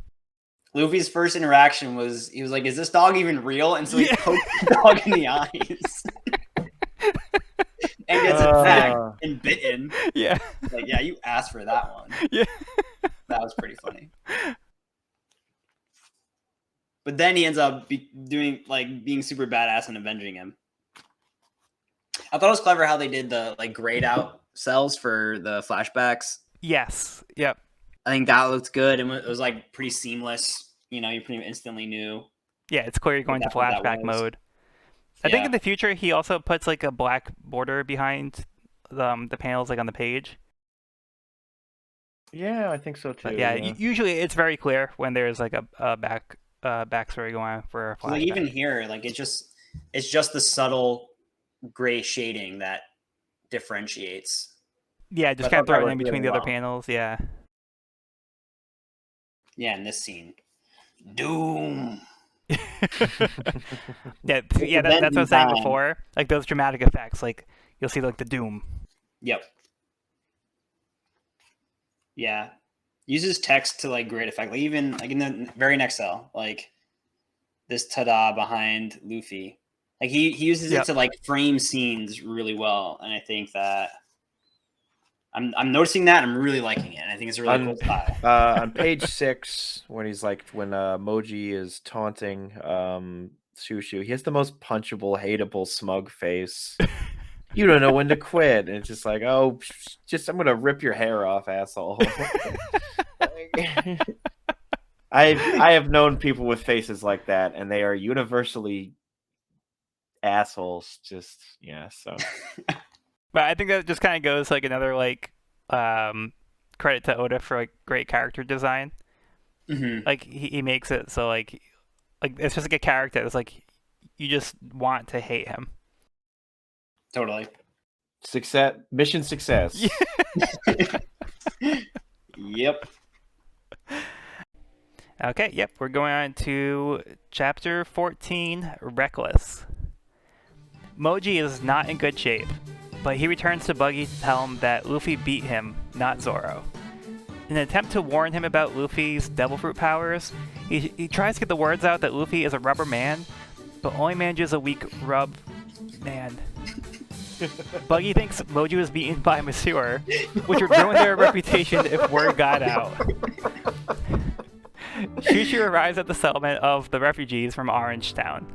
Luffy's first interaction was he was like, "Is this dog even real?" And so he Yeah. poked the dog in the eyes and gets attacked and bitten. Yeah. Like, yeah, you asked for that one. Yeah. That was pretty funny. But then he ends up being super badass and avenging him. I thought it was clever how they did the like grayed out cells for the flashbacks. Yes. Yep. I think that looked good, and it was like pretty seamless. You pretty instantly knew. Yeah, it's clear you're going to That's what that flashback was. mode. I think Yeah. in the future he also puts like a black border behind the panels like on the page. Yeah, I think so too. But yeah, usually it's very clear when there's like a backstory going on for a flashback. Like even here, like it's just the subtle gray shading that differentiates. Yeah, just I kind of thought that throw it in worked between really the other well. panels. Yeah. Yeah, in this scene, Doom. Yeah, that's what I was saying time. before. Like those dramatic effects, like you'll see like the doom. Yep. Yeah, uses text to like great effect. Like even like in the very next cell, like this ta-da behind Luffy. Like he uses it to like frame scenes really well, and I think that I'm noticing that I'm really liking it. And I think it's a really cool style. On page 6, when Moji is taunting Shushu, he has the most punchable, hateable, smug face. You don't know when to quit, and it's just like, oh, I'm gonna rip your hair off, asshole. I have known people with faces like that, and they are universally assholes. Just so. But I think that just kind of goes like another like credit to Oda for like great character design. Mm-hmm. Like he makes it so like it's just like a character. It's like you just want to hate him. Totally. Mission success. Yep. Okay, yep. We're going on to chapter 14, Reckless. Moji is not in good shape, but he returns to Buggy to tell him that Luffy beat him, not Zoro. In an attempt to warn him about Luffy's devil fruit powers, he tries to get the words out that Luffy is a rubber man, but only manages a weak rub man. Buggy thinks Moji was beaten by Monsieur, which would ruin their reputation if word got out. Shushu arrives at the settlement of the refugees from Orange Town.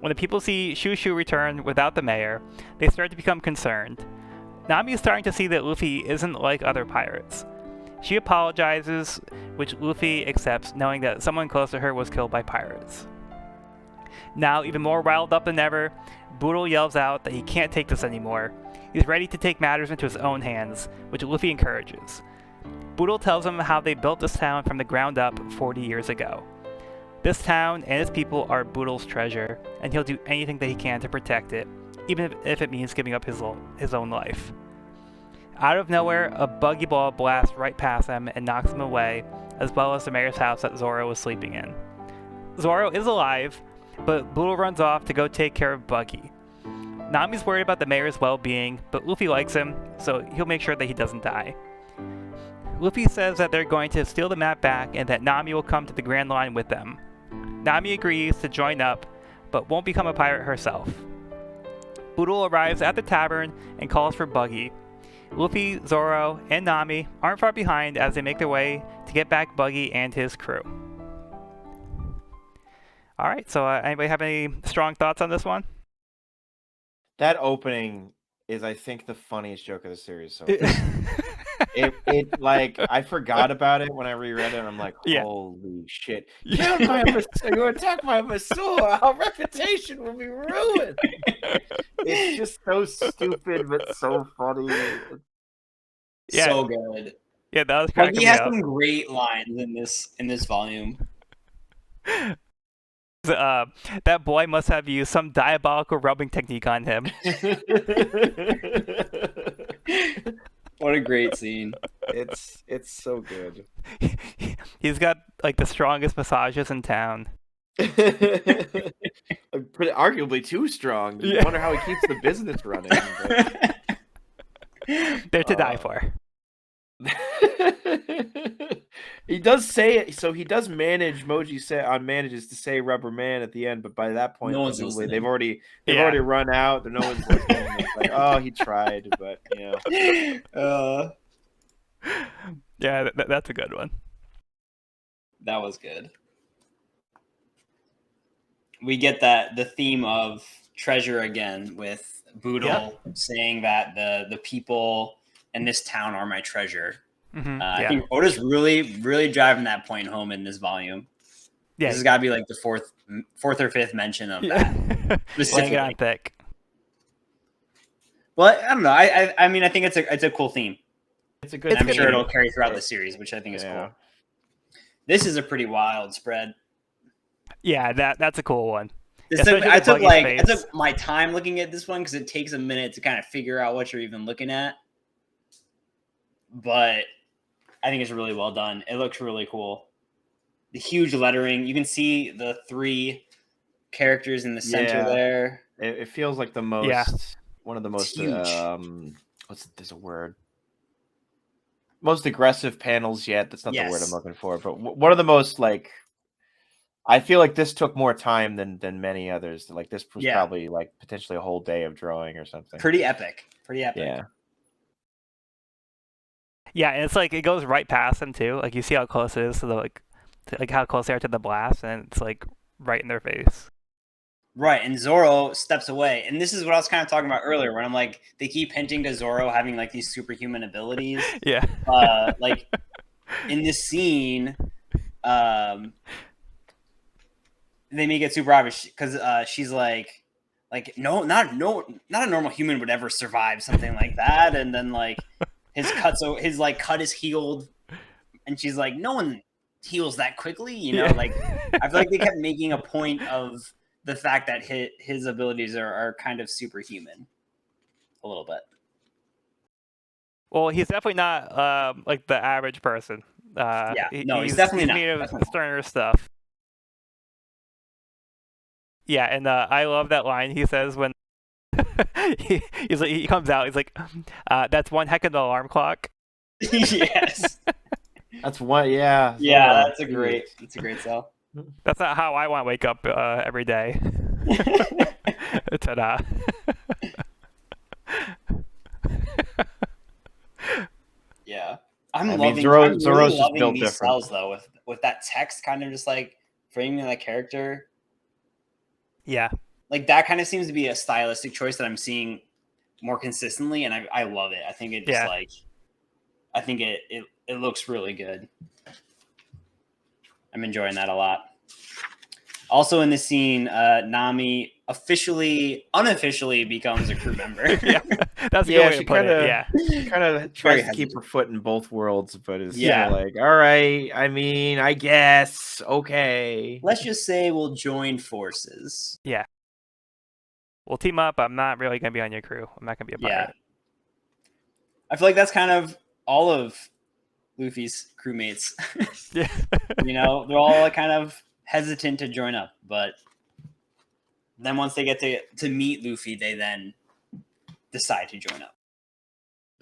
When the people see Shushu return without the mayor, they start to become concerned. Nami is starting to see that Luffy isn't like other pirates. She apologizes, which Luffy accepts, knowing that someone close to her was killed by pirates. Now, even more riled up than ever, Boodle yells out that he can't take this anymore. He's ready to take matters into his own hands, which Luffy encourages. Boodle tells him how they built this town from the ground up 40 years ago. This town and its people are Boodle's treasure, and he'll do anything that he can to protect it, even if it means giving up his own life. Out of nowhere, a buggy ball blasts right past him and knocks him away, as well as the mayor's house that Zoro was sleeping in. Zoro is alive, but Boodle runs off to go take care of Buggy. Nami's worried about the mayor's well-being, but Luffy likes him, so he'll make sure that he doesn't die. Luffy says that they're going to steal the map back and that Nami will come to the Grand Line with them. Nami agrees to join up, but won't become a pirate herself. Boodle arrives at the tavern and calls for Buggy. Luffy, Zoro, and Nami aren't far behind as they make their way to get back Buggy and his crew. Alright, so anybody have any strong thoughts on this one? That opening is, I think, the funniest joke of the series so far. It like, I forgot about it when I reread it, and I'm like, holy shit. You're attacked by a Masua. Our reputation will be ruined. It's just so stupid, but so funny. Yeah. So good. Yeah, that was cracking Buggy me has up. some great lines in this volume. That boy must have used some diabolical rubbing technique on him. What a great scene. It's so good. He's got like the strongest massages in town. Arguably too strong. You wonder how he keeps the business running. But... They're to die for. He does say it, so he does manage. Moji manages to say "Rubber Man" at the end, but by that point, no one's listening. They've already run out. No one's listening. It's like, oh, he tried, but yeah, that's a good one. That was good. We get the theme of treasure again with Boodle saying that the people in this town are my treasure. Mm-hmm. I think Oda's really, really driving that point home in this volume. Yeah, this has got to be like the fourth or fifth mention of that. Specifically. On thick. Well, I don't know. I mean, I think it's a cool theme. It's a good. I'm sure it'll carry throughout the series, which I think is cool. This is a pretty wild spread. Yeah, that's a cool one. I took my time looking at this one because it takes a minute to kind of figure out what you're even looking at. But I think it's really well done. It looks really cool. The huge lettering. You can see the 3 characters in the center there. It feels like the most one of the most there's a word. Most aggressive panels yet. That's not the word I'm looking for, but one of the most like. I feel like this took more time than many others. Like this was probably like potentially a whole day of drawing or something. Pretty epic. Yeah. Yeah, and it's like it goes right past them too. Like you see how close it is to the like how close they are to the blast, and it's like right in their face. Right, and Zoro steps away, and this is what I was kind of talking about earlier, when I'm like, they keep hinting to Zoro having like these superhuman abilities. Yeah. Like in this scene, they make it super obvious because she's like not a normal human would ever survive something like that, and then like. His cut is healed, and she's like, no one heals that quickly, Like I feel like they kept making a point of the fact that his abilities are kind of superhuman, a little bit. Well, he's definitely not like the average person. He's definitely not. Made of sterner stuff. Yeah, and I love that line he says when. he comes out. He's like, "That's one heck of an alarm clock." Yes, that's one. Yeah, that's a great sell. That's not how I want to wake up every day. Ta-da! Yeah, I'm loving Zoro's really just built these different. cells though, with that text kind of just like framing that character. Yeah. Like that kind of seems to be a stylistic choice that I'm seeing more consistently, and I love it. I think it just I think it it looks really good. I'm enjoying that a lot. Also in this scene, Nami unofficially becomes a crew member. Yeah, that's a good way to put it. Yeah, she kind of tries to keep her foot in both worlds, but is Yeah. still like, all right, I mean, I guess, okay. Let's just say we'll join forces. yeah. We'll team up. I'm not really gonna be on your crew. I'm not gonna be a Yeah. pirate. I feel like that's kind of all of Luffy's crewmates. Yeah. You know, they're all kind of hesitant to join up, but then once they get to meet Luffy, they then decide to join up.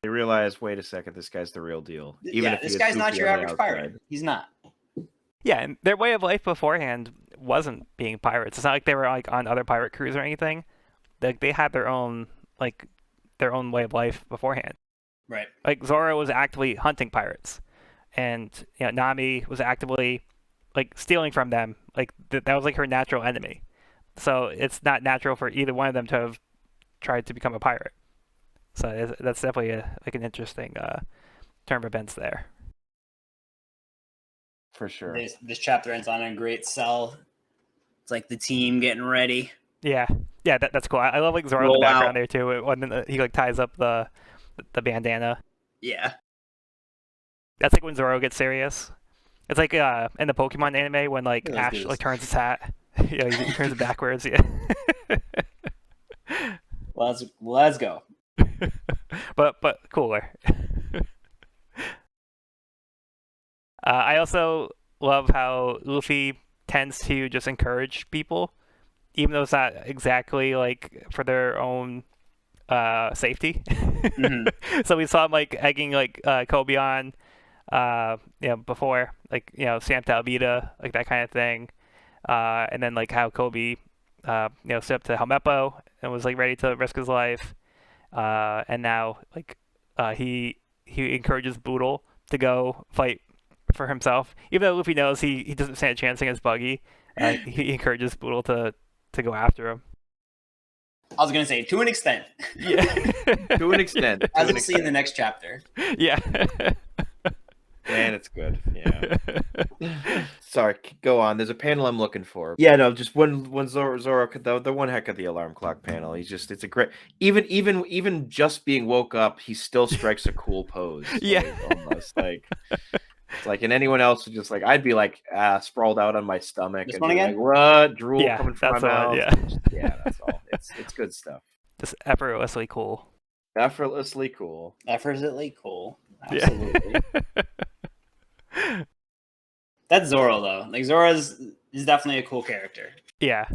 They realize, wait a second, this guy's the real deal. Even if this guy's not your average pirate. He's not. Yeah, and their way of life beforehand wasn't being pirates. It's not like they were like on other pirate crews or anything. Like they had their own way of life beforehand. Right. Like Zoro was actively hunting pirates, and Nami was actively like stealing from them. Like that was like her natural enemy. So it's not natural for either one of them to have tried to become a pirate. So that's definitely an interesting turn of events there. For sure. This chapter ends on a great sell. It's like the team getting ready. Yeah, that's cool. I love like Zoro in the background there too. When he like ties up the bandana. Yeah. That's like when Zoro gets serious. It's like in the Pokemon anime when like Ash like turns his hat. He turns it backwards. Yeah. Let's go. but cooler. I also love how Luffy tends to just encourage people, even though it's not exactly like for their own safety. Mm-hmm. So we saw him like egging like Kobe on, before, like Sam Talbita, like that kind of thing, and then like how Kobe, stood up to Helmeppo and was like ready to risk his life, and now like he encourages Boodle to go fight for himself, even though Luffy knows he doesn't stand a chance against Buggy. He encourages Boodle to go after him. I was gonna say to an extent. Yeah. To an extent. As we'll see in the next chapter. Yeah. Man, it's good. Yeah. Sorry, go on. There's a panel I'm looking for. Yeah, no, just when Zoro the one heck of the alarm clock panel. It's a great. Even just being woke up, he still strikes a cool pose. Yeah. Almost like. It's like, and anyone else would just like, I'd be like sprawled out on my stomach. This and one be again? Like, what? Drool coming from my mouth. Yeah. Yeah, that's all. It's good stuff. Just effortlessly cool. Effortlessly cool. Effortlessly cool. Absolutely. Yeah. That's Zoro though. Like Zoro is definitely a cool character. Yeah.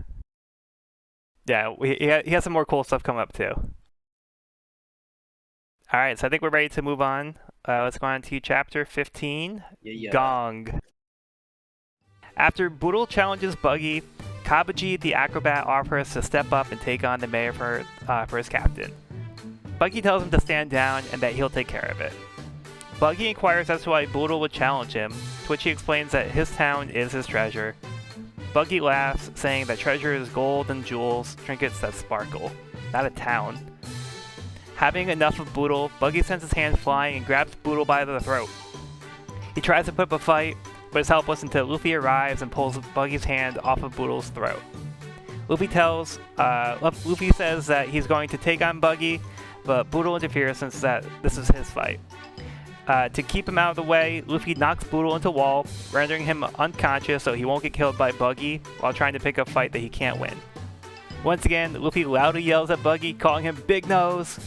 Yeah, he has some more cool stuff coming up too. All right, so I think we're ready to move on. Let's go on to chapter 15, Yeah. Gong. After Boodle challenges Buggy, Kabuji the acrobat offers to step up and take on the mayor for his captain. Buggy tells him to stand down and that he'll take care of it. Buggy inquires as to why Boodle would challenge him, to which he explains that his town is his treasure. Buggy laughs, saying that treasure is gold and jewels, trinkets that sparkle, not a town. Having enough of Boodle, Buggy sends his hand flying and grabs Boodle by the throat. He tries to put up a fight, but is helpless until Luffy arrives and pulls Buggy's hand off of Boodle's throat. Luffy says that he's going to take on Buggy, but Boodle interferes since that this is his fight. To keep him out of the way, Luffy knocks Boodle into a wall, rendering him unconscious so he won't get killed by Buggy while trying to pick a fight that he can't win. Once again, Luffy loudly yells at Buggy, calling him Big Nose.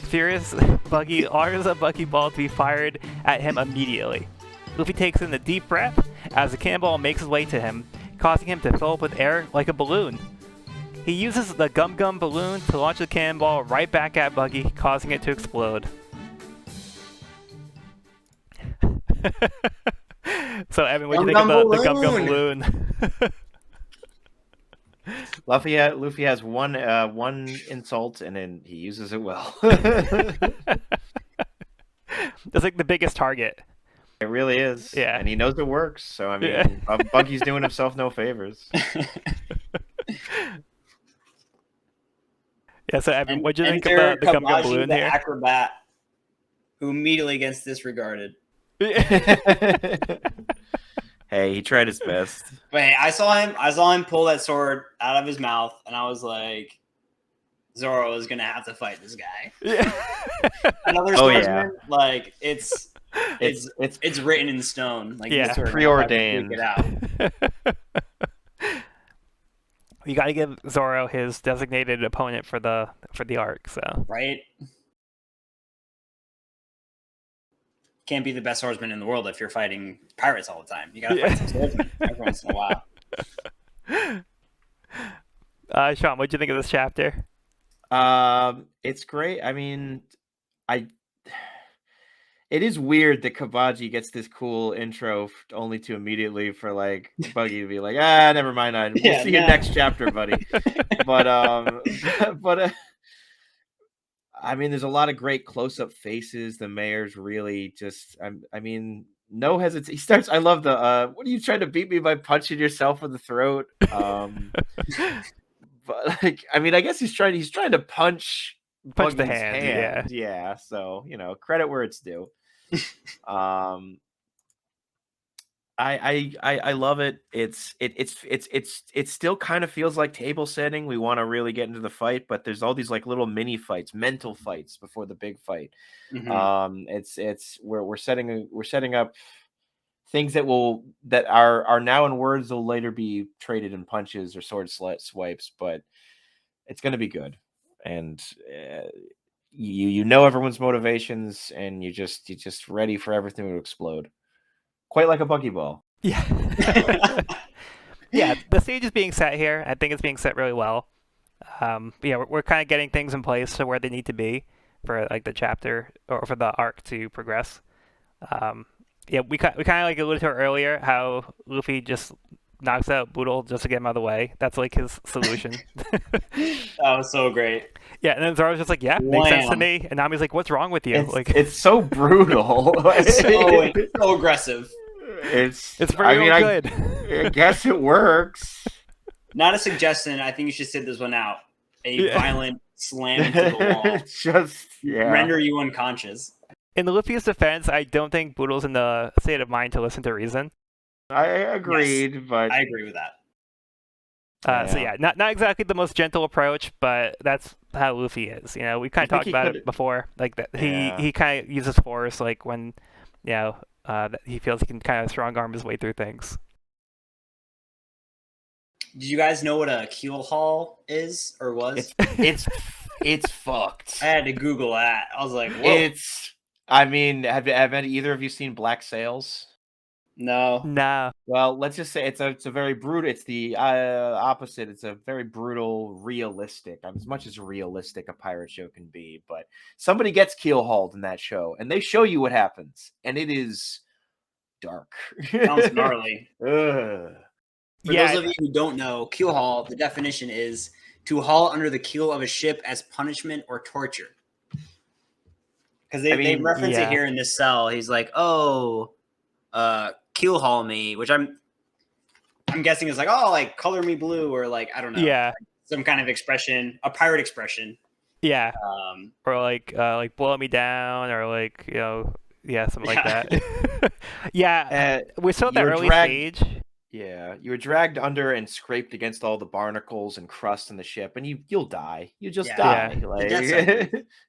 Furious, Buggy orders a Bucky Ball to be fired at him immediately. Luffy takes in a deep breath as the cannonball makes its way to him, causing him to fill up with air like a balloon. He uses the Gum Gum balloon to launch the cannonball right back at Buggy, causing it to explode. So, Evan, what do you think of the Gum Gum balloon? Luffy has one insult, and then he uses it well. That's like the biggest target. It really is. Yeah. And he knows it works. So, I mean, Buggy's doing himself no favors. Yeah, so Evan, what do you think of the Gum Gum balloon the here? acrobat, who immediately gets disregarded. Hey, he tried his best. But hey, I saw him pull that sword out of his mouth, and I was like, Zoro is gonna have to fight this guy. Yeah. Another Oh, swordsman, yeah. like it's It's written in stone. Like Yeah. these two are gonna Preordained. duke it out. You got to give Zoro his designated opponent for the arc. So Right? Can't be the best swordsman in the world if you're fighting pirates all the time. You gotta fight some swordsmen every once in a while. Sean, what'd you think of this chapter? It's great. I mean, I. It is weird that Kabaji gets this cool intro only to immediately for like Buggy to be like, never mind. We'll see you next chapter, buddy. But but I mean, there's a lot of great close-up faces. The mayor's really just, I mean, no hesitation. He starts. I love the. What are you trying to beat me by punching yourself in the throat? But like, I mean, I guess he's trying to punch Punch the Buggy's hand, yeah. So credit where it's due. I love it. It still kind of feels like table setting. We want to really get into the fight, but there's all these like little mini fights, mental fights before the big fight. Mm-hmm. We're setting up things that are now in words will later be traded in punches or sword swipes, but it's going to be good. And you know everyone's motivations, and you're just ready for everything to explode. Quite like a Buggy ball. Yeah. Yeah, the stage is being set here. I think it's being set really well. Yeah, we're kind of getting things in place to where they need to be for like the chapter or for the arc to progress. Yeah, we kind of like alluded to earlier how Luffy just knocks out Boodle just to get him out of the way. That's like his solution. That was so great. Yeah, and then Zoro's just like, yeah, makes sense to Wham. me. And Nami's like, what's wrong with you? It's so brutal. So aggressive. It's very good. I guess it works. Not a suggestion. I think you should sit this one out. A violent slam into the wall. Just render you unconscious. In Luffy's defense, I don't think Boodle's in the state of mind to listen to reason. I agreed, but I agree with that. So yeah, not exactly the most gentle approach, but that's how Luffy is. You know, we kind of talked about it before, like that he kind of uses force, like when that he feels he can kind of strong arm his way through things. Did you guys know what a keel haul is or was? It's fucked. I had to Google that. I was like, whoa. I mean, have either of you seen Black Sails? No. Well, let's just say it's a very brutal. It's the opposite. It's a very brutal, realistic. As much as realistic a pirate show can be, but somebody gets keel hauled in that show, and they show you what happens, and it is dark. Sounds gnarly. Ugh. For those of you who don't know, keel haul, the definition is to haul under the keel of a ship as punishment or torture. Because they reference it here in this cell. He's like, keel haul me, which I'm guessing is like, like color me blue, or like, I don't know. Yeah. Like some kind of expression, a pirate expression. Yeah. Or like blow me down, or like, something like that. Yeah. We're still at the early stage. Yeah, you were dragged under and scraped against all the barnacles and crust in the ship, and you'll die. You just die. Yeah. Like,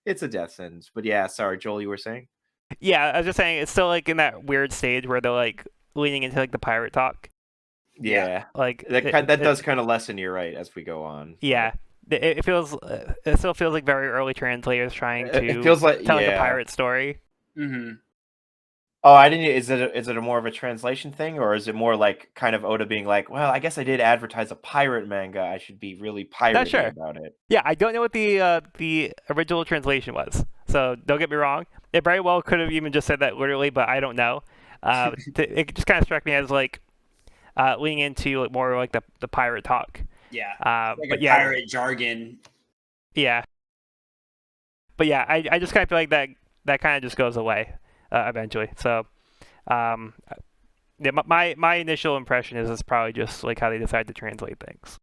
it's a death sentence. But yeah, sorry, Joel, you were saying? Yeah, I was just saying it's still like in that weird stage where they're like leaning into like the pirate talk. Yeah, like that does kind of lessen. You're right as we go on. Yeah, it still feels like very early translators trying to it feels like, tell like a pirate story. Mm-hmm. Oh, I didn't. Is it a more of a translation thing, or is it more like kind of Oda being like, well, I guess I did advertise a pirate manga. I should be really piratey about it. Yeah, I don't know what the original translation was, so don't get me wrong. It very well could have even just said that literally, but I don't know. It just kind of struck me as like leaning into like more like the pirate talk. Yeah, like a pirate jargon. Yeah, but yeah, I just kind of feel like that kind of just goes away eventually. So, my initial impression is it's probably just like how they decide to translate things.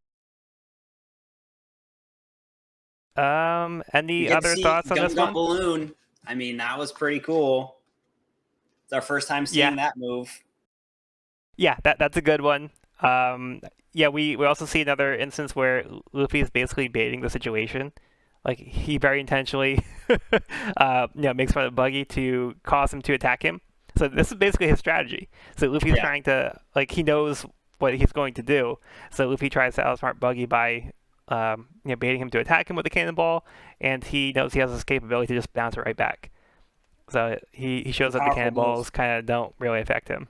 Any other thoughts on this one? Balloon. I mean, that was pretty cool. It's our first time seeing that move. Yeah, that's a good one. We also see another instance where Luffy is basically baiting the situation. Like, he very intentionally makes fun of Buggy to cause him to attack him. So this is basically his strategy. So Luffy's trying to, like, he knows what he's going to do. So Luffy tries to outsmart Buggy by baiting him to attack him with a cannonball, and he knows he has this capability to just bounce it right back. So he shows that the cannonballs kind of don't really affect him.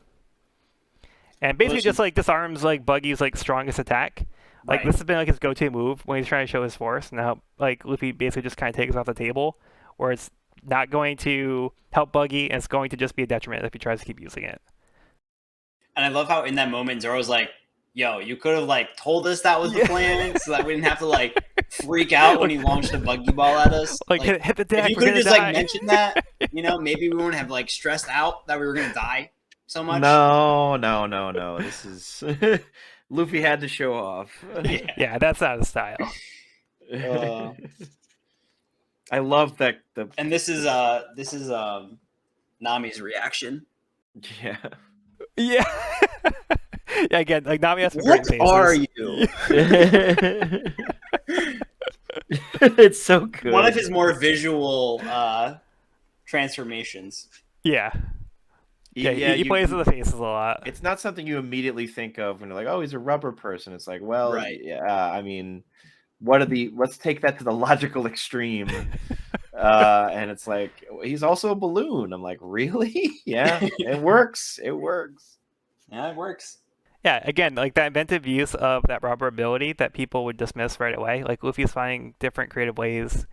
And basically just like disarms like Buggy's like strongest attack. Like this has been like his go-to move when he's trying to show his force. Now like Luffy basically just kind of takes it off the table, where it's not going to help Buggy and it's going to just be a detriment if he tries to keep using it. And I love how in that moment Zoro's like, "Yo, you could have like told us that was the plan, so that we didn't have to like freak out when he launched a Buggy ball at us. Like hit the deck. If you could have just like mentioned that, maybe we wouldn't have like stressed out that we were gonna die so much." No. This is Luffy had to show off. Yeah, that's not his style. I love that and this is Nami's reaction. Yeah. Yeah. Yeah, again, like Nami has some great faces. What are you? It's so good. One of his more visual transformations. Yeah. Yeah, he plays with the faces a lot. It's not something you immediately think of when you're like, oh, he's a rubber person. It's like, well, yeah, I mean, let's take that to the logical extreme. And it's like, he's also a balloon. I'm like, really? Yeah, it works. It works. Yeah, it works. Yeah, again, like that inventive use of that rubber ability that people would dismiss right away. Like Luffy's finding different creative ways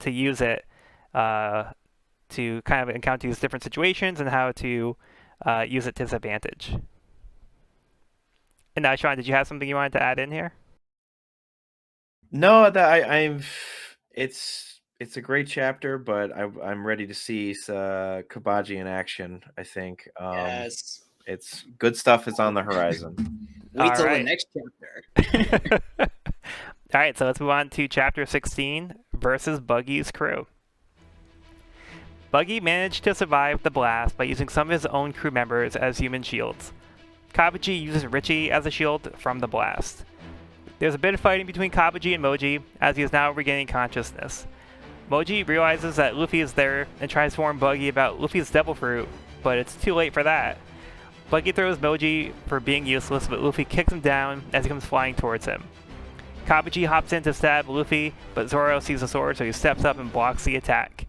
to use it, to kind of encounter these different situations and how to use it to his advantage. And now, Sean, did you have something you wanted to add in here? No, that it's a great chapter, but I'm ready to see Kabaji in action. I think. Yes. It's good stuff is on the horizon. Wait till the next chapter. All right, so let's move on to chapter 16 versus Buggy's crew. Buggy managed to survive the blast by using some of his own crew members as human shields. Kabaji uses Richie as a shield from the blast. There's a bit of fighting between Kabaji and Moji as he is now regaining consciousness. Moji realizes that Luffy is there and tries to warn Buggy about Luffy's devil fruit, but it's too late for that. Buggy throws Moji for being useless, but Luffy kicks him down as he comes flying towards him. Kabaji hops in to stab Luffy, but Zoro sees the sword, so he steps up and blocks the attack.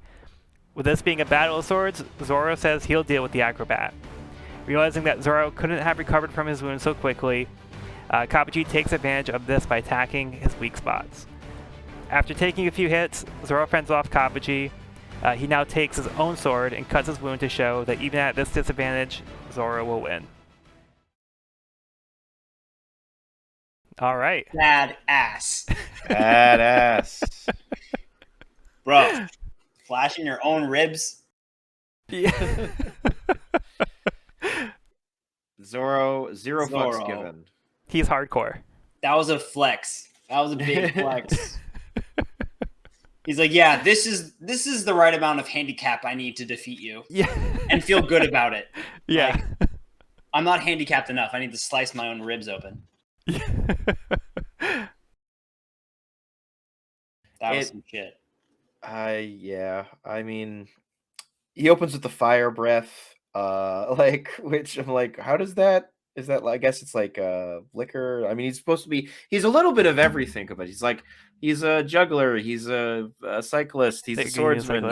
With this being a battle of swords, Zoro says he'll deal with the acrobat. Realizing that Zoro couldn't have recovered from his wound so quickly, Kabaji takes advantage of this by attacking his weak spots. After taking a few hits, Zoro fends off Kabaji. He now takes his own sword and cuts his wound to show that even at this disadvantage, Zoro will win. All right. Badass. Badass. Bro, flashing your own ribs. Yeah. Zero fucks given. He's hardcore. That was a flex. That was a big flex. He's like, yeah, this is the right amount of handicap I need to defeat you. Yeah. And feel good about it. Yeah. Like, I'm not handicapped enough. I need to slice my own ribs open. That was some shit. Yeah. I mean, he opens with the fire breath, which I'm like, how does that? Is that? I guess it's like liquor. I mean, he's supposed to be. He's a little bit of everything, but he's a juggler. He's a cyclist. He's a swordsman.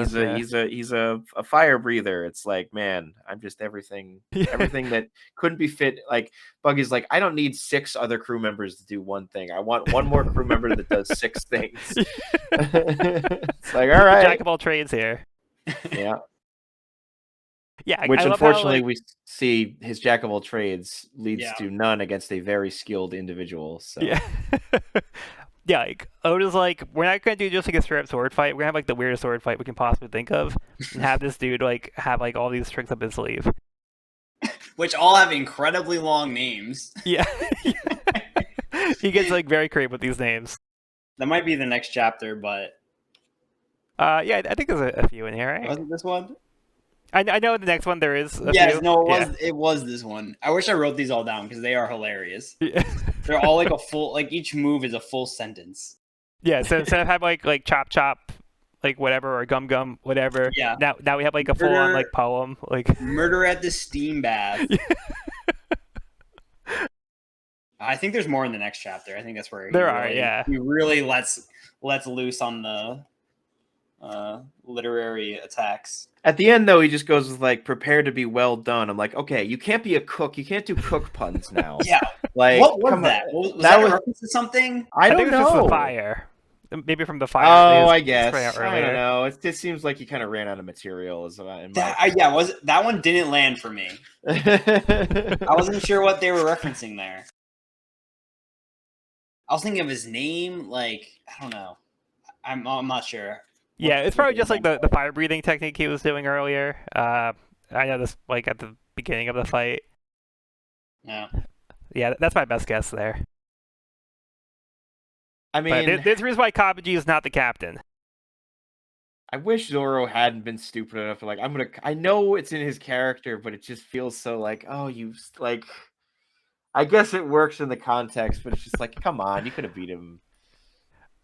He's a fire breather. It's like, man, I'm just everything. Everything that couldn't be fit. Like Buggy's like, I don't need 6 other crew members to do one thing. I want one more crew member that does 6 things. It's like, all right, Jack of all trades here. Yeah. Yeah, which unfortunately we see his jack of all trades leads to none against a very skilled individual. So yeah, yeah. Like Oda's like, we're not gonna do just like a straight up sword fight. We're gonna have like the weirdest sword fight we can possibly think of, and have this dude like have like all these tricks up his sleeve, which all have incredibly long names. Yeah, he gets like very creative with these names. That might be the next chapter, but yeah, I think there's a few in here. Right? Wasn't this one? I know in the next one there is a Yes, few. no, Yeah. it was this one. I wish I wrote these all down because they are hilarious. They're all like a full, like each move is a full sentence. Yeah, so instead of having like chop chop, like whatever, or gum gum, whatever. Yeah. Now we have like a full on like poem, like Murder at the steam bath. I think there's more in the next chapter. I think that's where he really lets loose on the literary attacks. At the end, though, he just goes with like, "Prepare to be well done." I'm like, okay, you can't be a cook. You can't do cook puns now. Yeah. Like, What was that? Was that a reference to something? I don't think know. It's just the fire. Maybe from the fire. Oh, I guess. I don't know. It just seems like he kind of ran out of material. That one didn't land for me. I wasn't sure what they were referencing there. I was thinking of his name. Like, I don't know. I'm not sure. Yeah, it's probably just like the fire breathing technique he was doing earlier. I know this like at the beginning of the fight. Yeah. Yeah, that's my best guess there. I mean, but there's a reason why Kabuji is not the captain. I wish Zoro hadn't been stupid enough to like. I know it's in his character, but it just feels so like, oh, you like. I guess it works in the context, but it's just like, come on, you could have beat him.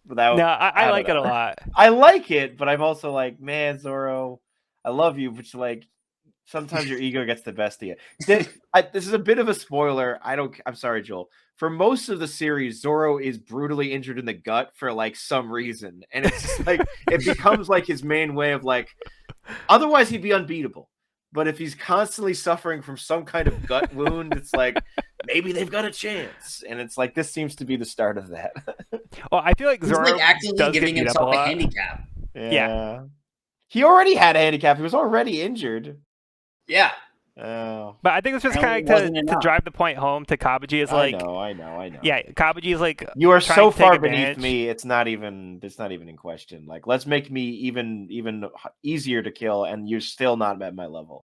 Without. No, I like it a lot. I like it, but I'm also like, man, Zoro, I love you, but like, sometimes your ego gets the best of you. This is a bit of a spoiler. I'm sorry, Joel. For most of the series, Zoro is brutally injured in the gut for like some reason, and it's just like it becomes like his main way of like. Otherwise, he'd be unbeatable. But if he's constantly suffering from some kind of gut wound, it's like maybe they've got a chance. And it's like this seems to be the start of that. Well, I feel like Zoro like actively giving himself a handicap. Yeah. He already had a handicap. He was already injured. Yeah. Oh. But I think it's just kind of to drive the point home to Kabuji is like I know. Yeah, Kabuji is like you are so far beneath me. It's not even in question. Like let's make me even easier to kill, and you're still not at my level.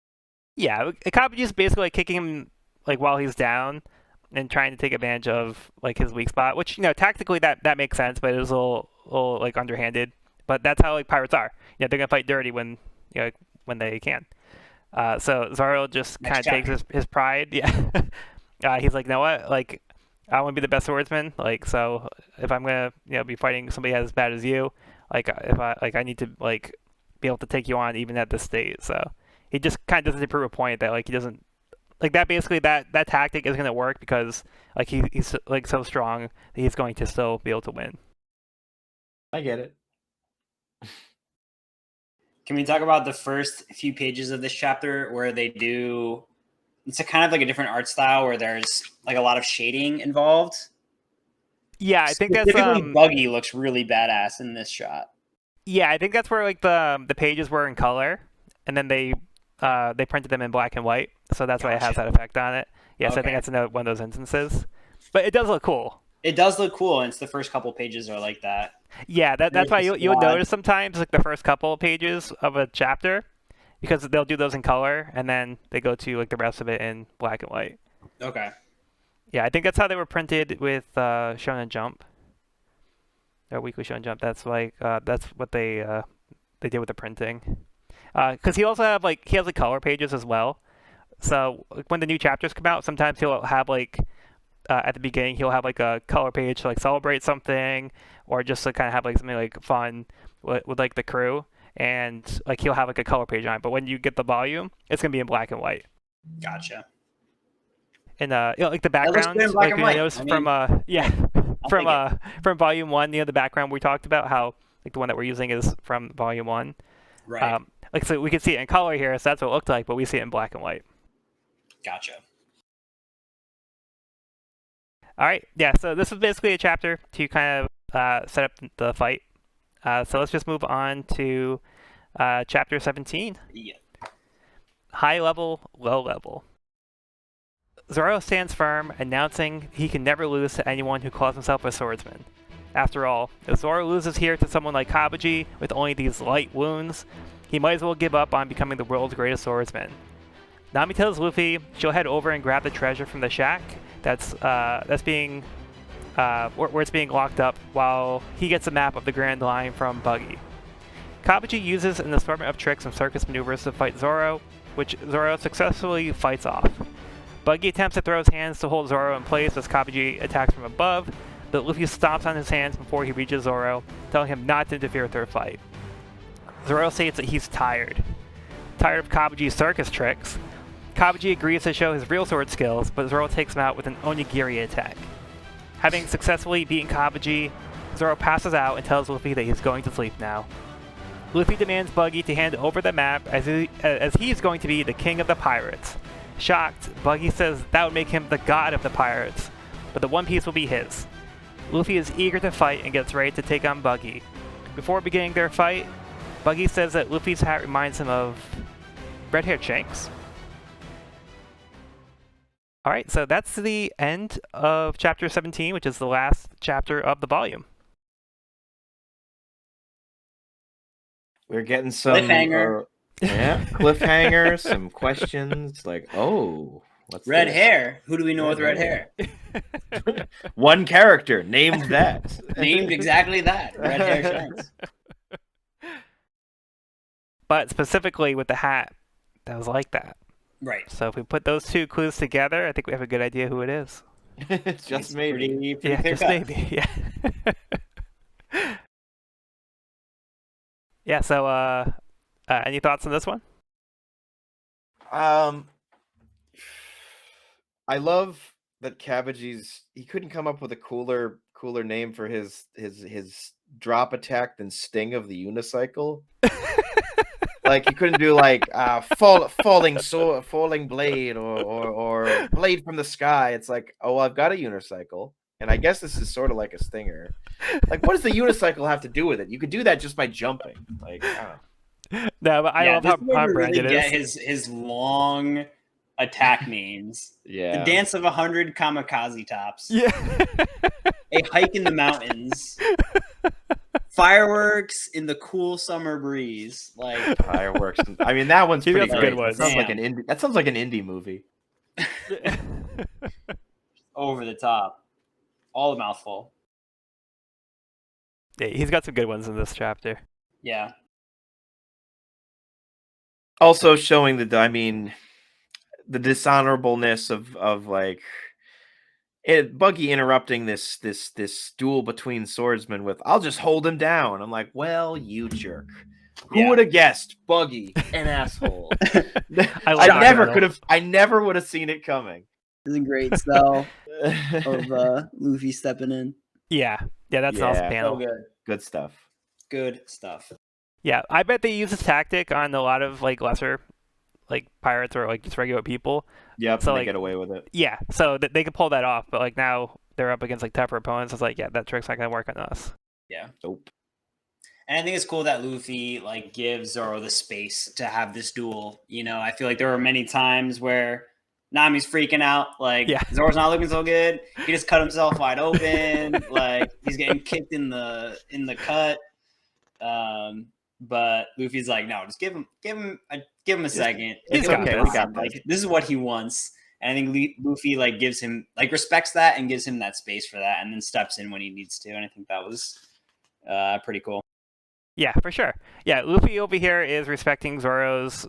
Yeah, Kabuji is basically like kicking him like while he's down and trying to take advantage of like his weak spot, which tactically that makes sense, but it was a little like underhanded. But that's how like pirates are. They're gonna fight dirty when when they can. So Zoro just kind of takes his pride. Yeah. He's like, you know what? Like, I want to be the best swordsman. Like, so if I'm gonna, be fighting somebody as bad as you, like, I need to like be able to take you on even at this state. So he just kind of doesn't prove a point that like he doesn't like that. Basically, that tactic is gonna work because like he's like so strong that he's going to still be able to win. I get it. Can we talk about the first few pages of this chapter where they do? It's a kind of like a different art style where there's like a lot of shading involved. Yeah, I think that's Buggy looks really badass in this shot. Yeah, I think that's where like the pages were in color, and then they printed them in black and white, so that's why it has that effect on it. Yes, okay. I think that's one of those instances, but it does look cool. It does look cool, and it's the first couple pages are like that. Yeah, that's why you'll notice sometimes like the first couple of pages of a chapter, because they'll do those in color, and then they go to like the rest of it in black and white. Okay. Yeah, I think that's how they were printed with Shonen Jump. Their weekly Shonen Jump. That's like that's what they did with the printing. Because he also has like color pages as well. So like, when the new chapters come out, sometimes he'll have like at the beginning he'll have like a color page to like celebrate something, or just to kind of have like something like fun with like the crew, and like he'll have like a color page on it. But when you get the volume, it's gonna be in black and white. Gotcha. And like the backgrounds, like you notice from from volume 1, the background we talked about, how like the one that we're using is from volume 1. Right. Like so we can see it in color here, so that's what it looked like, but we see it in black and white. Gotcha. All right, yeah. So this is basically a chapter to kind of set up the fight. So let's just move on to chapter 17. Yeah. High level, low level. Zoro stands firm, announcing he can never lose to anyone who calls himself a swordsman. After all, if Zoro loses here to someone like Kabuji with only these light wounds, he might as well give up on becoming the world's greatest swordsman. Nami tells Luffy she'll head over and grab the treasure from the shack that's being where it's being locked up, while he gets a map of the Grand Line from Buggy. Kabuji uses an assortment of tricks and circus maneuvers to fight Zoro, which Zoro successfully fights off. Buggy attempts to throw his hands to hold Zoro in place as Kabuji attacks from above, but Luffy stomps on his hands before he reaches Zoro, telling him not to interfere with their fight. Zoro states that he's tired. Tired of Kabuji's circus tricks, Kabuji agrees to show his real sword skills, but Zoro takes him out with an onigiri attack. Having successfully beaten Kabuji, Zoro passes out and tells Luffy that he's going to sleep now. Luffy demands Buggy to hand over the map as he's going to be the king of the pirates. Shocked, Buggy says that would make him the god of the pirates, but the One Piece will be his. Luffy is eager to fight and gets ready to take on Buggy. Before beginning their fight, Buggy says that Luffy's hat reminds him of red-haired Shanks. Alright, so that's the end of chapter 17, which is the last chapter of the volume. We're getting some cliffhanger. Cliffhanger, some questions like, oh, what's Red this? hair. Who do we know with red hair? One character named that. Named exactly that. Red hair Shanks. But specifically with the hat, that was like that. Right. So if we put those two clues together, I think we have a good idea who it is. Just maybe. Pretty Yeah, clear just cut. maybe. Yeah. Yeah. So, any thoughts on this one? I love that he couldn't come up with a cooler name for his drop attack than Sting of the Unicycle. Like he couldn't do like falling blade or blade from the sky. It's like, oh, well, I've got a unicycle, and I guess this is sort of like a stinger. Like, what does the unicycle have to do with it? You could do that just by jumping. Like, I don't know. No, but I love how on brand really it is. get his long attack names. Yeah. The dance of 100 kamikaze tops. Yeah. A hike in the mountains. Fireworks in the cool summer breeze. Like Fireworks. I mean, that one's He pretty got some great. good ones. That sounds like an indie movie. over the top. All a mouthful. Yeah, he's got some good ones in this chapter. Yeah. Also showing the dishonorableness of like Buggy interrupting this duel between swordsmen with, I'll just hold him down. I'm like, well, you jerk. Who would have guessed Buggy, an asshole? I never would have seen it coming. This is a great sell of Luffy stepping in. Yeah, that's an awesome panel. So good. Good stuff. Good stuff. Yeah, I bet they use this tactic on a lot of like lesser like pirates or like just regular people. Yep, so they like, get away with it. Yeah, so they could pull that off, but like now they're up against like tougher opponents. It's like, yeah, that trick's not gonna work on us. Yeah. Nope. And I think it's cool that Luffy like gives Zoro the space to have this duel. You know, I feel like there were many times where Nami's freaking out, like Zoro's not looking so good. He just cut himself wide open, like he's getting kicked in the cut. But Luffy's like, no, just give him a second. He's okay. We got like this is what he wants. And I think Luffy like gives him like respects that and gives him that space for that, and then steps in when he needs to. And I think that was pretty cool. Yeah, for sure. Yeah, Luffy over here is respecting Zoro's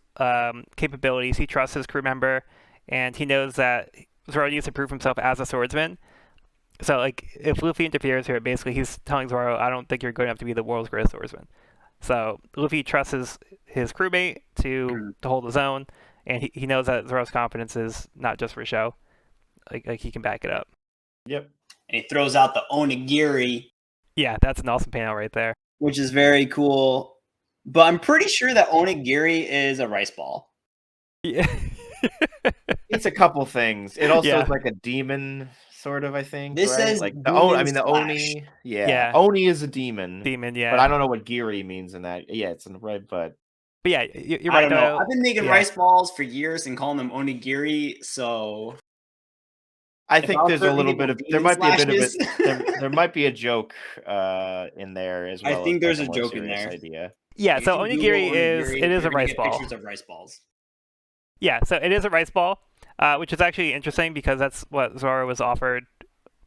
capabilities. He trusts his crew member, and he knows that Zoro needs to prove himself as a swordsman. So, like, if Luffy interferes here, basically he's telling Zoro, I don't think you're good enough to be the world's greatest swordsman. So, Luffy trusts his crewmate to hold his own, and he knows that Zoro's confidence is not just for show. Like he can back it up. Yep. And he throws out the onigiri. Yeah, that's an awesome panel right there. Which is very cool. But I'm pretty sure that onigiri is a rice ball. Yeah. It's a couple things. It also is like a demon, sort of, I think. This says like the Oni. Yeah. Oni is a demon. Yeah. But I don't know what giri means in that. Yeah, it's in the red, but yeah, you're right. I don't know. I've been making rice balls for years and calling them onigiri, so I think there's a little bit of there might be a bit of it. There might be a joke in there as well. I think there's a joke in there. Idea. Yeah, so onigiri is a rice ball. Pictures of rice balls. Yeah, so it is a rice ball, which is actually interesting because that's what Zoro was offered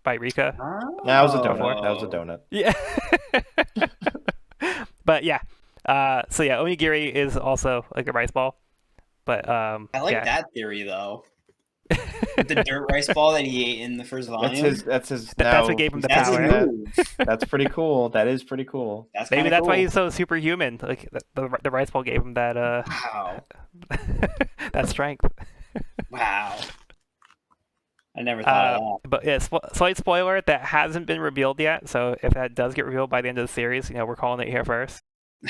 by Rika. That was a donut. That was a donut. Yeah. But yeah, So yeah, onigiri is also like a rice ball, but I like yeah. that theory though. With the dirt rice ball that he ate in the first volume. That's his That's now what gave him the That's his power. move. That's pretty cool. That is pretty cool. That's kind Maybe of that's why cool. he's so superhuman. Like the rice ball gave him that Wow. that strength. Wow. I never thought of But yeah, slight spoiler that hasn't been revealed yet. So if that does get revealed by the end of the series, we're calling it here first.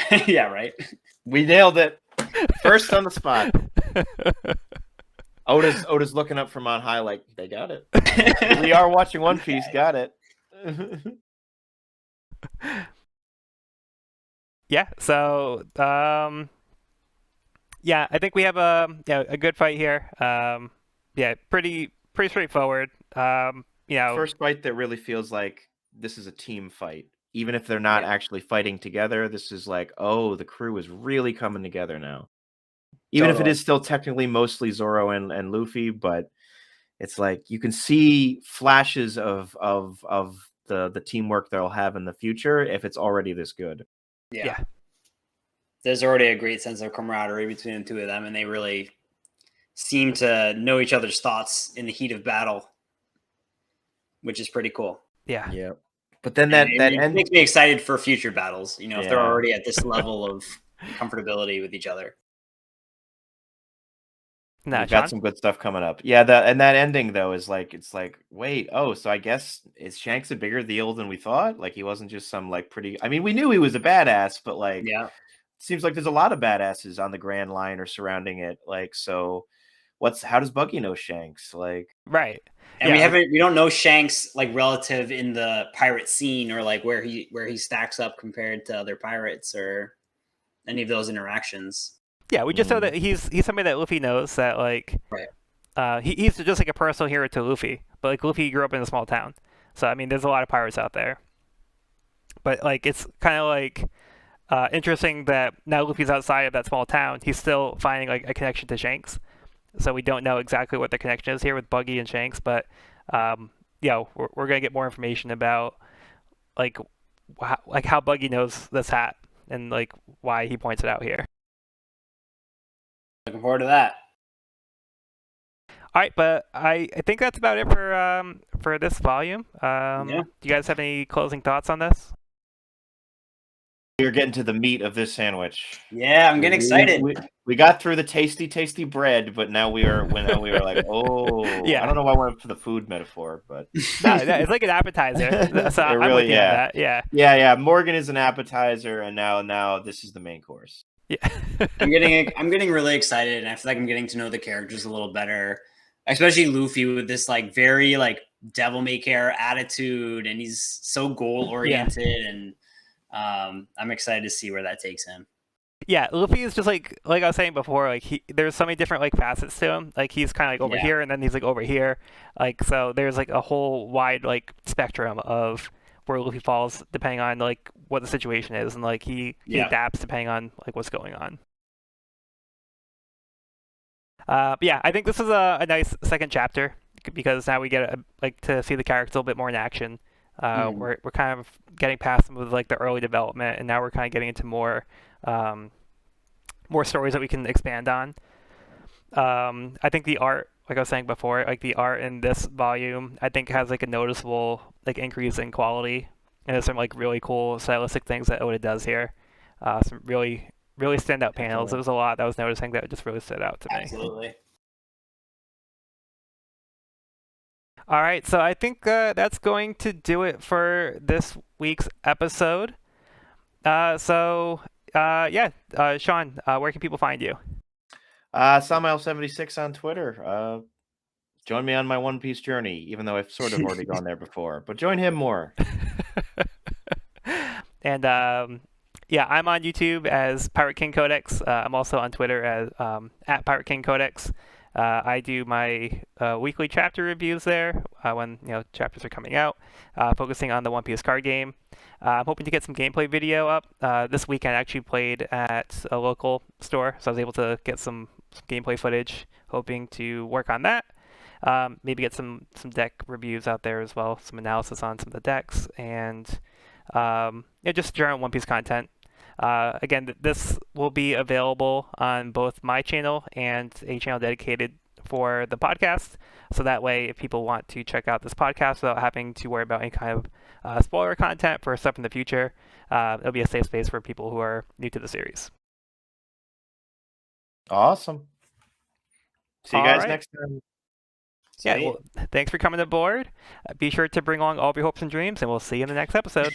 that. Yeah, right. We nailed it. First on the spot. Oda's looking up from on high like, they got it. We are watching One Piece, got it. Yeah, so yeah, I think we have a good fight here. Yeah, pretty straightforward. First fight that really feels like this is a team fight. Even if they're not actually fighting together, this is like, oh, the crew is really coming together now. Even if it is still technically mostly Zoro and Luffy, but it's like you can see flashes of the teamwork they'll have in the future if it's already this good. Yeah. There's already a great sense of camaraderie between the two of them, and they really seem to know each other's thoughts in the heat of battle, which is pretty cool. Yeah. Yeah. But then it makes me excited for future battles, if they're Yeah. already at this level of comfortability with each other. Nah, We've got some good stuff coming up. Yeah, that ending though is like, it's like, wait, oh, so I guess is Shanks a bigger deal than we thought? Like he wasn't just some like pretty. I mean, we knew he was a badass, but like, Yeah. seems like there's a lot of badasses on the Grand Line or surrounding it. Like, so how does Buggy know Shanks? Like, right. And we don't know Shanks like relative in the pirate scene or like where he stacks up compared to other pirates or any of those interactions. Yeah, we just know that he's somebody that Luffy knows that like right. He's just like a personal hero to Luffy. But like Luffy grew up in a small town. So I mean there's a lot of pirates out there. But like it's kind of like interesting that now Luffy's outside of that small town, he's still finding like a connection to Shanks. So we don't know exactly what the connection is here with Buggy and Shanks, but we're gonna get more information about like how Buggy knows this hat and like why he points it out here. Looking forward to that. All right, but I think that's about it for this volume. Do you guys have any closing thoughts on this? We're getting to the meat of this sandwich. Yeah, I'm getting excited. We got through the tasty bread, but now we were like, oh, yeah. I don't know why I went for the food metaphor, but no, it's like an appetizer. So I'm really, with you on that. Yeah. Yeah. Morgan is an appetizer, and now this is the main course. Yeah. I'm getting really excited, and I feel like I'm getting to know the characters a little better, especially Luffy with this like very like devil may care attitude, and he's so goal oriented, and I'm excited to see where that takes him. Yeah, Luffy is just like I was saying before, like there's so many different like facets to him. Like he's kind of like over here, and then he's like over here. Like so, there's like a whole wide like spectrum of where Luffy falls depending on like what the situation is, and like he adapts depending on like what's going on. But yeah, I think this is a nice second chapter because now we get to see the characters a little bit more in action. We're kind of getting past some of like the early development, and now we're kind of getting into more stories that we can expand on. I think the art, like I was saying before, like the art in this volume, I think has like a noticeable like increase in quality, and there's some like really cool stylistic things that Oda does here. Some really standout panels. There was a lot that I was noticing that just really stood out to me. Absolutely. All right, so I think that's going to do it for this week's episode. Sean, where can people find you? Samael76 on Twitter. Join me on my One Piece journey, even though I've sort of already gone there before. But join him more. And I'm on YouTube as Pirate King Codex. I'm also on Twitter as at Pirate King Codex. I do my weekly chapter reviews there when chapters are coming out, focusing on the One Piece card game. I'm hoping to get some gameplay video up. This weekend I actually played at a local store, so I was able to get some gameplay footage, hoping to work on that. Maybe get some deck reviews out there as well, some analysis on some of the decks, and just general One Piece content. Again, this will be available on both my channel and a channel dedicated for the podcast. So that way, if people want to check out this podcast without having to worry about any kind of spoiler content for stuff in the future, it'll be a safe space for people who are new to the series. Awesome. See you All guys right. next time. Yeah, Sweet. well, thanks for coming aboard. Be sure to bring along all of your hopes and dreams, and we'll see you in the next episode.